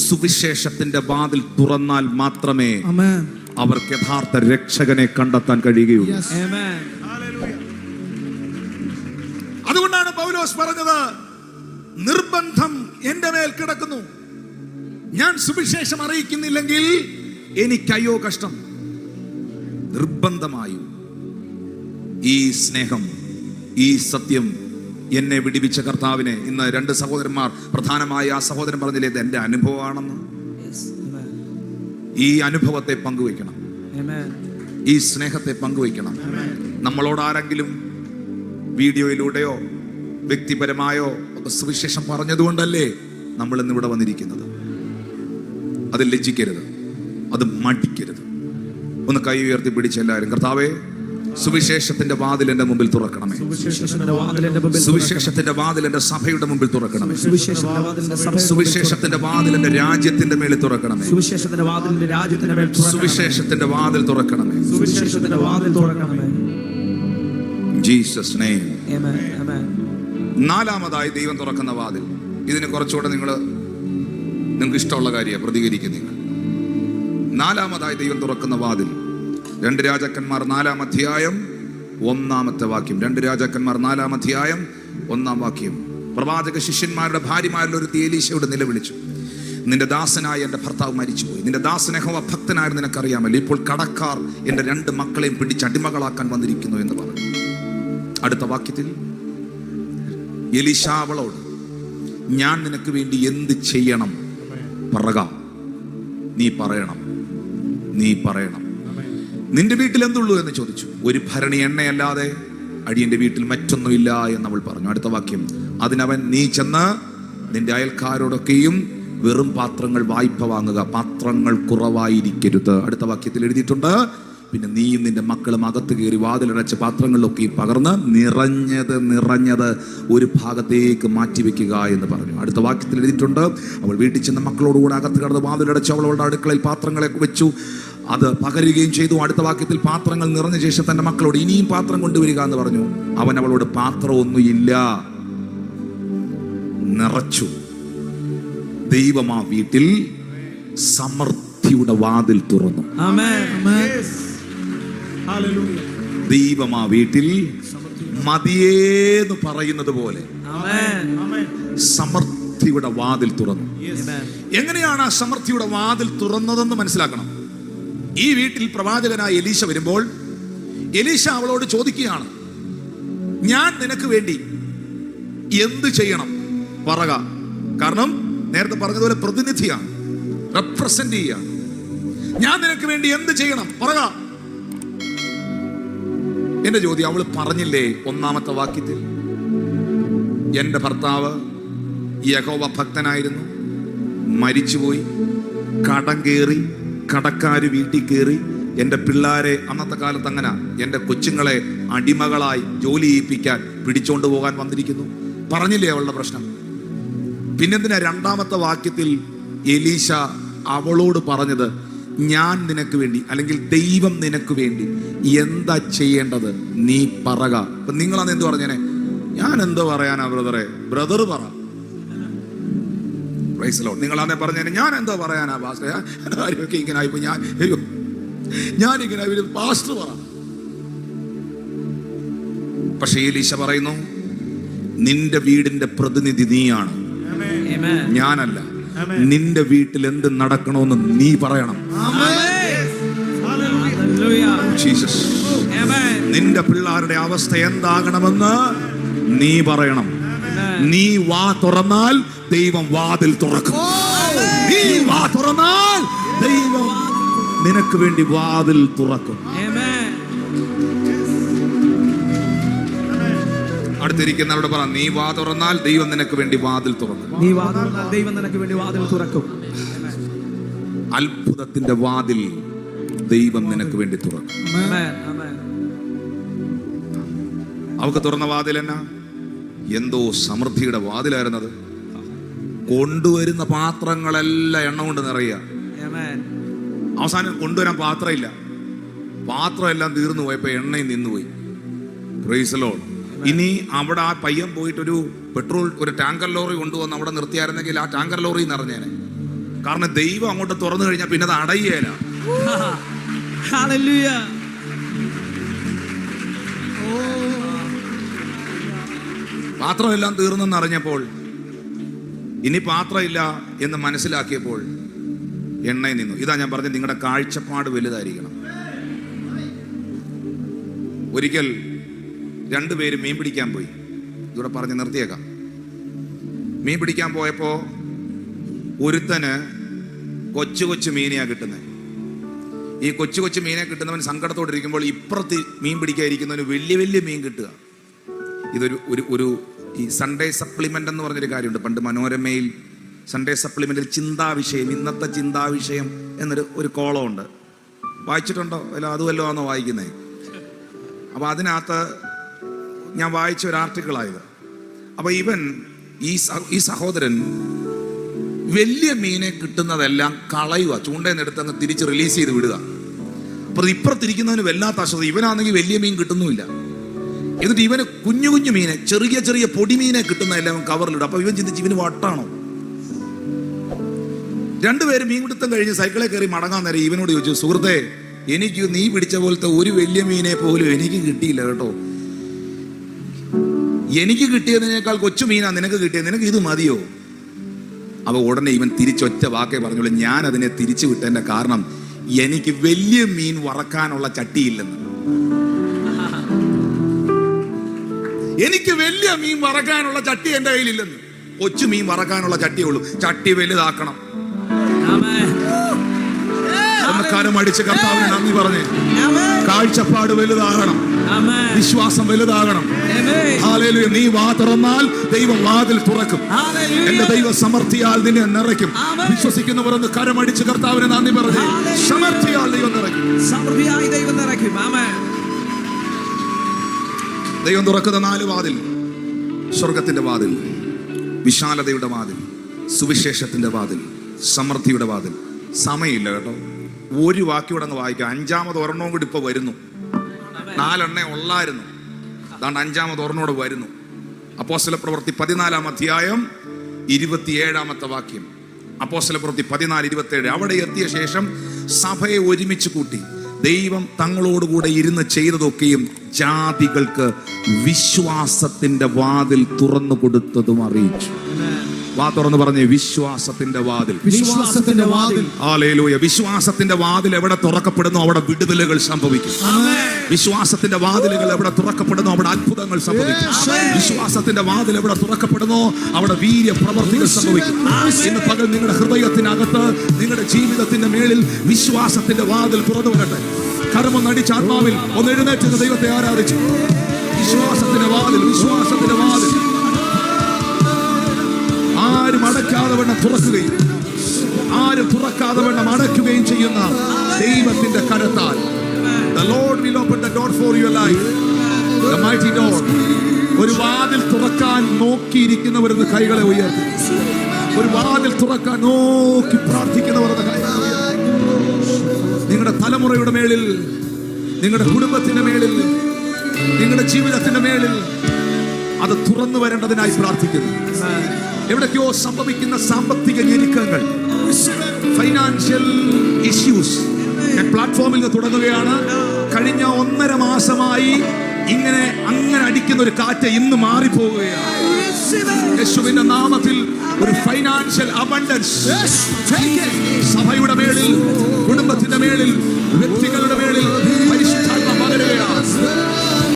Speaker 1: സുവിശേഷത്തിന്റെ വാതിൽ തുറന്നാൽ മാത്രമേ അവർക്ക് യഥാർത്ഥ രക്ഷകനെ കണ്ടെത്താൻ കഴിയുകയുള്ളൂ. അതുകൊണ്ടാണ് പൗലോസ് പറഞ്ഞത്, നിർബന്ധം എന്റെ മേൽ കിടക്കുന്നു, ഞാൻ സുവിശേഷം അറിയിക്കുന്നില്ലെങ്കിൽ എനിക്കയ്യോ കഷ്ടം. നിർബന്ധമായും ഈ സ്നേഹം, ഈ സത്യം എന്നെ വിടിവിച്ച കർത്താവിനെ, ഇന്ന് രണ്ട് സഹോദരന്മാർ, പ്രധാനമായി ആ സഹോദരൻ പറഞ്ഞില്ലേ, ഇത് എൻ്റെ അനുഭവമാണെന്ന്. ഈ അനുഭവത്തെ പങ്കുവയ്ക്കണം, ഈ സ്നേഹത്തെ പങ്കുവയ്ക്കണം. നമ്മളോട് ആരെങ്കിലും വീഡിയോയിലൂടെയോ വ്യക്തിപരമായോ സുവിശേഷം പറഞ്ഞതുകൊണ്ടല്ലേ നമ്മൾ ഇന്ന് ഇവിടെ വന്നിരിക്കുന്നത്. അത് ലജ്ജിക്കരുത്, അത് മടിക്കരുത്. ഒന്ന് കൈ ഉയർത്തി പിടിച്ച് എല്ലാവരും, കർത്താവേ, സുവിശേഷത്തിന്റെ വാതിൽ എന്റെ മുമ്പിൽ തുറക്കണമേ. സുവിശേഷത്തിന്റെ വാതിൽ എന്റെ സഭയുടെ മുമ്പിൽ തുറക്കണമേ. സുവിശേഷത്തിന്റെ വാതിൽ എന്റെ രാജ്യത്തിന്റെ മേളിൽ തുറക്കണമേ.
Speaker 3: സുവിശേഷത്തിന്റെ വാതിൽ എന്റെ രാജ്യത്തിന്റെ മേൽ തുറക്കണമേ.
Speaker 1: സുവിശേഷത്തിന്റെ വാതിൽ തുറക്കണമേ.
Speaker 3: സുവിശേഷത്തിന്റെ വാതിൽ തുറക്കണമേ.
Speaker 1: Jesus name.
Speaker 3: ആമേൻ, ആമേൻ.
Speaker 1: നാലാമതായി ദൈവം തുറക്കുന്ന വാതിൽ. ഇതിന് കുറച്ചുകൂടെ നിങ്ങൾക്ക് ഇഷ്ടമുള്ള കാര്യമാണ് പ്രതികരിക്കുക നിങ്ങൾ. നാലാമതായി ദൈവം തുറക്കുന്ന വാതിൽ 2 രാജാക്കന്മാർ 4-ാം അധ്യായം 1-ാമത്തെ വാക്യം. 2 രാജാക്കന്മാർ 4-ാം അധ്യായം 1-ാം വാക്യം. പ്രവാചക ശിഷ്യന്മാരുടെ ഭാര്യമാരിൽ ഒരു എലീശയോട് നിലവിളിച്ചു, നിന്റെ ദാസനായ എൻ്റെ ഭർത്താവ് മരിച്ചുപോയി, നിന്റെ ദാസൻ യഹോവ ഭക്തനായിരുന്നു നിനക്കറിയാമല്ലോ, ഇപ്പോൾ കടക്കാർ എൻ്റെ 2 മക്കളെയും പിടിച്ച് അടിമകളാക്കാൻ വന്നിരിക്കുന്നു എന്ന് പറഞ്ഞു. അടുത്ത വാക്യത്തിൽ എലീശ അവളോട്, ഞാൻ നിനക്ക് വേണ്ടി എന്ത് ചെയ്യണം പറക, നീ പറയണം, നീ പറയണം. നിന്റെ വീട്ടിൽ എന്തുള്ളൂ എന്ന് ചോദിച്ചു. ഒരു ഭരണി എണ്ണയല്ലാതെ അടിയന്റെ വീട്ടിൽ മറ്റൊന്നുമില്ല എന്ന് അവൾ പറഞ്ഞു. അടുത്ത വാക്യം, അതിനവൻ, നീ ചെന്ന് നിന്റെ അയൽക്കാരോടൊക്കെയും വെറും പാത്രങ്ങൾ വായ്പ വാങ്ങുക, പാത്രങ്ങൾ കുറവായിരിക്കരുത്. അടുത്ത വാക്യത്തിൽ എഴുതിയിട്ടുണ്ട്, പിന്നെ നീയും നിന്റെ മക്കളും അകത്ത് കയറി വാതിലടച്ച പാത്രങ്ങളിലൊക്കെയും പകർന്ന് നിറഞ്ഞത് ഒരു ഭാഗത്തേക്ക് മാറ്റിവെക്കുക എന്ന് പറഞ്ഞു. അടുത്ത വാക്യത്തിൽ എഴുതിയിട്ടുണ്ട്, അവൾ വീട്ടിൽ ചെന്ന മക്കളോടുകൂടെ അകത്ത് കടന്ന് വാതിലടച്ച് അവളുടെ അടുക്കളയിൽ പാത്രങ്ങളെ വെച്ചു, അത് പകരുകയും ചെയ്തു. അടുത്ത വാക്യത്തിൽ പാത്രങ്ങൾ നിറഞ്ഞ ശേഷം തന്റെ മക്കളോട് ഇനിയും പാത്രം കൊണ്ടുവരിക എന്ന് പറഞ്ഞു. അവൻ അവളോട് പാത്രമൊന്നുമില്ല, നിറച്ചു. ദൈവം ആ വീട്ടിൽ സമൃദ്ധിയുടെ വാതിൽ തുറന്നു. ദൈവം ആ വീട്ടിൽ മതിയേന്ന് പറയുന്നത് പോലെ സമൃദ്ധിയുടെ വാതിൽ തുറന്നു. എങ്ങനെയാണ് ആ സമൃദ്ധിയുടെ വാതിൽ തുറന്നതെന്ന് മനസ്സിലാക്കണം. ഈ വീട്ടിൽ പ്രവാചകനായ എലീശ വരുമ്പോൾ എലീശ അവളോട് ചോദിക്കുകയാണ്, ഞാൻ നിനക്ക് വേണ്ടി എന്ത് ചെയ്യണം പറക. കാരണം നേരത്തെ പറഞ്ഞതുപോലെ പ്രതിനിധിയാണ്, റെപ്രസെന്റ് ചെയ്യാണ്. ഞാൻ നിനക്ക് വേണ്ടി എന്ത് ചെയ്യണം പറക. എന്റെ ചോദ്യം, അവള് പറഞ്ഞില്ലേ 1-ാമത്തെ വാക്യത്തിൽ, എന്റെ ഭർത്താവ് യഹോവ ഭക്തനായിരുന്നു, മരിച്ചുപോയി, കടം കയറി, കടക്കാര് വീട്ടിൽ കയറി, എൻ്റെ പിള്ളേരെ, അന്നത്തെ കാലത്ത് അങ്ങനെ, എൻ്റെ കൊച്ചുങ്ങളെ അടിമകളായി ജോലി ചെയ്യിപ്പിക്കാൻ പിടിച്ചോണ്ട് പോകാൻ വന്നിരിക്കുന്നു. പറഞ്ഞില്ലേ അവളുടെ പ്രശ്നം? പിന്നെന്തിനാ 2-ാമത്തെ വാക്യത്തിൽ എലീശ അവളോട് പറഞ്ഞത്, ഞാൻ നിനക്ക് വേണ്ടി, അല്ലെങ്കിൽ ദൈവം നിനക്ക് വേണ്ടി എന്താ ചെയ്യേണ്ടത് നീ പറക. അപ്പൊ നിങ്ങളന്ന് എന്ത് പറഞ്ഞേനെ? ഞാൻ എന്തോ പറയാനാ ബ്രദറെ? ബ്രദർ പറ. Praise the Lord. നിങ്ങളാണെ പറഞ്ഞു ഞാൻ എന്തോ പറയാനാ പാസ്റ്റർ, കാര്യമൊക്കെ ഇങ്ങനെ ആയിപ്പോ ഞാനിങ്ങനെ ഒരു പാസ്റ്റർ പറ. പക്ഷേ എലീശ പറയുന്നു, നിന്റെ വീടിന്റെ പ്രതിനിധി നീയാണ്,
Speaker 3: Amen.
Speaker 1: ഞാനല്ല. നിന്റെ വീട്ടിൽ എന്ത് നടക്കണമെന്ന് നീ പറയണം.
Speaker 3: Hallelujah.
Speaker 1: ജീസസ്.
Speaker 3: Amen.
Speaker 1: നിന്റെ പിള്ളേരുടെ അവസ്ഥ എന്താകണമെന്ന് നീ പറയണം. നീ വാ തുറന്നാൽ ദൈവം വാതിൽ തുറക്കും. നീ വാ തുറന്നാൽ ദൈവം നിനക്ക് വേണ്ടി വാതിൽ തുറക്കും.
Speaker 3: Amen.
Speaker 1: അടുത്തിരിക്കുന്നവരോട് പറ, നീ വാ തുറന്നാൽ ദൈവം നിനക്ക് വേണ്ടി വാതിൽ തുറക്കും.
Speaker 3: നീ വാതിൽ തുറന്നാൽ ദൈവം നിനക്ക് വേണ്ടി വാതിൽ തുറക്കും.
Speaker 1: അത്ഭുതത്തിന്റെ വാതിൽ ദൈവം നിനക്ക് വേണ്ടി തുറക്കും.
Speaker 3: Amen. Amen.
Speaker 1: അവക്ക് തുറന്ന വാതിൽ എന്നാ? എന്തോ സമൃദ്ധിയുടെ വാതിലായിരുന്നത്. കൊണ്ടുവരുന്ന പാത്രങ്ങളെല്ലാം എണ്ണ കൊണ്ട് നിറയുക.
Speaker 3: Amen.
Speaker 1: അവസാനം കൊണ്ടുവരാൻ പാത്രമില്ല, പാത്രം എല്ലാം തീർന്നു പോയപ്പോ എണ്ണയും നിന്നുപോയി. Praise the Lord. ഇനി അവിടെ ആ പയ്യൻ പോയിട്ടൊരു പെട്രോൾ ഒരു ടാങ്കർ ലോറി കൊണ്ടുവന്ന് അവിടെ നിർത്തിയായിരുന്നെങ്കിൽ ആ ടാങ്കർ ലോറി നിറഞ്ഞേനെ. കാരണം ദൈവം അങ്ങോട്ട് തുറന്നു കഴിഞ്ഞാൽ പിന്നെ അത് അടയേല.
Speaker 3: Hallelujah.
Speaker 1: പാത്രമെല്ലാം തീർന്നെന്ന് അറിഞ്ഞപ്പോൾ, ഇനി പാത്രമില്ല എന്ന് മനസ്സിലാക്കിയപ്പോൾ എണ്ണയിൽ നിന്നു. ഇതാ ഞാൻ പറഞ്ഞത്, നിങ്ങളുടെ കാഴ്ചപ്പാട് വലുതായിരിക്കണം. ഒരിക്കൽ രണ്ടുപേര് മീൻ പിടിക്കാൻ പോയി. ഇവിടെ പറഞ്ഞ് നിർത്തിയേക്കാം. മീൻ പിടിക്കാൻ പോയപ്പോ ഒരുത്തന് കൊച്ചു കൊച്ചു മീനെയാ കിട്ടുന്നത്. ഈ കൊച്ചു കൊച്ചു മീനെ കിട്ടുന്നവൻ സങ്കടത്തോടെ ഇരിക്കുമ്പോൾ ഇപ്പുറത്ത് മീൻ പിടിക്കാതിരിക്കുന്നവന് വലിയ വലിയ മീൻ കിട്ടുക. ഇതൊരു ഒരു ഈ സൺഡേ സപ്ലിമെന്റ് എന്ന് പറഞ്ഞൊരു കാര്യമുണ്ട്. പണ്ട് മനോരമയിൽ സൺഡേ സപ്ലിമെന്റിൽ ചിന്താവിഷയം, ഇന്നത്തെ ചിന്താവിഷയം എന്നൊരു കോളമുണ്ട്. വായിച്ചിട്ടുണ്ടോ? അല്ല അതുമല്ലോ ആണോ വായിക്കുന്നത്? അപ്പൊ അതിനകത്ത് ഞാൻ വായിച്ച ഒരു ആർട്ടിക്കിളായത്. അപ്പൊ ഇവൻ ഈ സഹോദരൻ വലിയ മീനെ കിട്ടുന്നതെല്ലാം കളയുക, ചൂണ്ടയെന്നെടുത്ത് അങ്ങ് തിരിച്ച് റിലീസ് ചെയ്ത് വിടുക. അപ്പൊ ഇപ്പുറത്തിരിക്കുന്നവന് വല്ലാത്ത അശ്വത. ഇവനാണെങ്കിൽ വലിയ മീൻ കിട്ടുന്നുമില്ല. എന്നിട്ട് ഇവന് കുഞ്ഞു കുഞ്ഞു മീനെ, ചെറിയ ചെറിയ പൊടിമീനെ കിട്ടുന്നതെല്ലാം കവറിലിടും. അപ്പൊ ഇവൻ ചിന്തിച്ച് ഇവന് വട്ടാണോ? രണ്ടുപേരും മീൻ പിടുത്തം കഴിഞ്ഞ് സൈക്കിളെ കയറി മടങ്ങാൻ നേരം ഇവനോട് ചോദിച്ചു, സുഹൃത്തെ, എനിക്ക് നീ പിടിച്ച പോലത്തെ ഒരു വലിയ മീനെ പോലും എനിക്ക് കിട്ടിയില്ല കേട്ടോ. എനിക്ക് കിട്ടിയതിനേക്കാൾ കൊച്ചു മീനാ നിനക്ക് കിട്ടിയത്, നിനക്ക് ഇത് മതിയോ? അപ്പൊ ഉടനെ ഇവൻ തിരിച്ചൊറ്റ വാക്കേ പറഞ്ഞോളൂ, ഞാൻ അതിനെ തിരിച്ചു വിട്ടതിന്റെ കാരണം എനിക്ക് വലിയ മീൻ വറക്കാനുള്ള ചട്ടിയില്ലെന്ന്. എനിക്ക് വലിയ മീൻ വറക്കാനുള്ള ചട്ടി എന്റെ കയ്യിലില്ലെന്ന്. കൊച്ചു മീൻ വറക്കാനുള്ള ചട്ടിയേ ഉള്ളൂ. ചട്ടി വലുതാക്കണം. കാലം അടിച്ച് കർത്താവിന് നന്ദി പറഞ്ഞേ. കാഴ്ചപ്പാട് വലുതാകണം, വിശ്വാസം വലുതാകണം. ഹല്ലേലൂയ. നീ വാ തുറന്നാൽ ദൈവം വാതിൽ തുറക്കും. എന്റെ ദൈവ സമൃദ്ധിയാൽ നിന്നെ നിറയ്ക്കും. വിശ്വസിക്കുന്നവർ ഒന്ന് കരമടിച്ച് കർത്താവിന് നന്ദി പറഞ്ഞേ. സമൃദ്ധിയാൽ ദൈവം നിറയ്ക്കും.
Speaker 3: സമൃദ്ധിയായി ദൈവം നിറയ്ക്കും. ആമേൻ.
Speaker 1: ദൈവം തുറക്കുന്ന 4 വാതിൽ: സ്വർഗത്തിന്റെ വാതിൽ, വിശാലതയുടെ വാതിൽ, സുവിശേഷത്തിന്റെ വാതിൽ, സമൃദ്ധിയുടെ വാതിൽ. സമയമില്ല കേട്ടോ, ഒരു വാക്യോടെ അങ്ങ് വായിക്കാം. 5ാമത് ഒരെണ്ണവും കൂടി ഇപ്പൊ വരുന്നു. 4 എണ്ണേ ഉള്ളായിരുന്നു, അതാണ്ട് 5ാമത് ഒരെണ്ണോട് വരുന്നു. അപ്പോസ്തലപ്രവൃത്തി 14-ാം അധ്യായം 27-ാമത്തെ വാക്യം. അപ്പോസ്തലപ്രവൃത്തി 14:27. അവിടെ എത്തിയ ശേഷം സഭയെ ഒരുമിച്ച് കൂട്ടി ദൈവം തങ്ങളോടുകൂടെ ഇരുന്ന് ചെയ്തതൊക്കെയും ജാതികൾക്ക് വിശ്വാസത്തിന്റെ വാതിൽ തുറന്നു കൊടുത്തതും അറിയിച്ചു. വാ തുറന്ന് പറഞ്ഞേ, വിശ്വാസത്തിന്റെ വാതിൽ.
Speaker 3: വിശ്വാസത്തിന്റെ വാതിൽ.
Speaker 1: ഹല്ലേലൂയ. വിശ്വാസത്തിന്റെ വാതിൽ എവിടെ തുറക്കപ്പെടുന്നു അവിടെ വിടുതലുകൾ സംഭവിക്കും. വിശ്വാസത്തിന്റെ വാതിലുകൾ എവിടെ തുറക്കപ്പെടുന്നു അവിടെ അത്ഭുതങ്ങൾ സംഭവിക്കും. വിശ്വാസത്തിന്റെ വാതിൽ എവിടെ തുറക്കപ്പെടുന്നു അവിടെ വീര്യ പ്രവർത്തികൾ സംഭവിക്കും. ഇന്ന് പകൽ നിങ്ങളുടെ ഹൃദയത്തിനകത്ത്, നിങ്ങളുടെ ജീവിതത്തിന്റെ മേളിൽ വിശ്വാസത്തിന്റെ വാതിൽ തുറന്നു വരട്ടെ. കരമൊന്നടിച്ച് ആത്മാവിൽ ഒന്ന് എഴുന്നേറ്റ് ദൈവത്തെ ആരാധിച്ചു. വിശ്വാസത്തിന്റെ വാതിൽ, വിശ്വാസത്തിന്റെ വാതിൽ ആരും അടയ്ക്കാതെ വണ്ണം തുറക്കുകയും ആരും തുറക്കാതെ വണ്ണം അടയ്ക്കുകയും ചെയ്യുന്ന ദൈവത്തിന്റെ കരത്താൽ the Lord will open the door for your life, the mighty door. ഒരു വാതിൽ തുറക്കാൻ നോക്കിയിരിക്കുന്നവരെന്ന് കൈകളെ ഉയർത്തി. ഒരു വാതിൽ തുറക്കാൻ നോക്കി പ്രാർത്ഥിക്കുന്നവരെന്ന് കൈകളെ ഉയർത്തി. നിങ്ങളുടെ തലമുറയുടെ മേളിൽ, നിങ്ങളുടെ കുടുംബത്തിന്റെ മേളിൽ, നിങ്ങളുടെ ജീവിതത്തിന്റെ മേളിൽ അത് തുറന്നു വരേണ്ടതിനായി പ്രാർത്ഥിക്കുന്നു. എവിടേക്കോ സംഭവിക്കുന്ന സാമ്പത്തിക ഞെരുക്കങ്ങൾ, ഫൈനാൻഷ്യൽ ഇഷ്യൂസ് ഞാൻ പ്ലാറ്റ്ഫോമിൽ നിന്ന് തുടങ്ങുകയാണ്. കഴിഞ്ഞ 1.5 മാസമായി അങ്ങനെ അടിക്കുന്ന ഒരു കാറ്റ് ഇന്ന് മാറിപ്പോവുകയാണ്. യേശുവിന്റെ നാമത്തിൽ ഒരു ഫൈനാൻഷ്യൽ അബണ്ടൻസ് സഭയുടെ മേളിൽ, കുടുംബത്തിന്റെ മേളിൽ, വ്യക്തികളുടെ മേളിൽ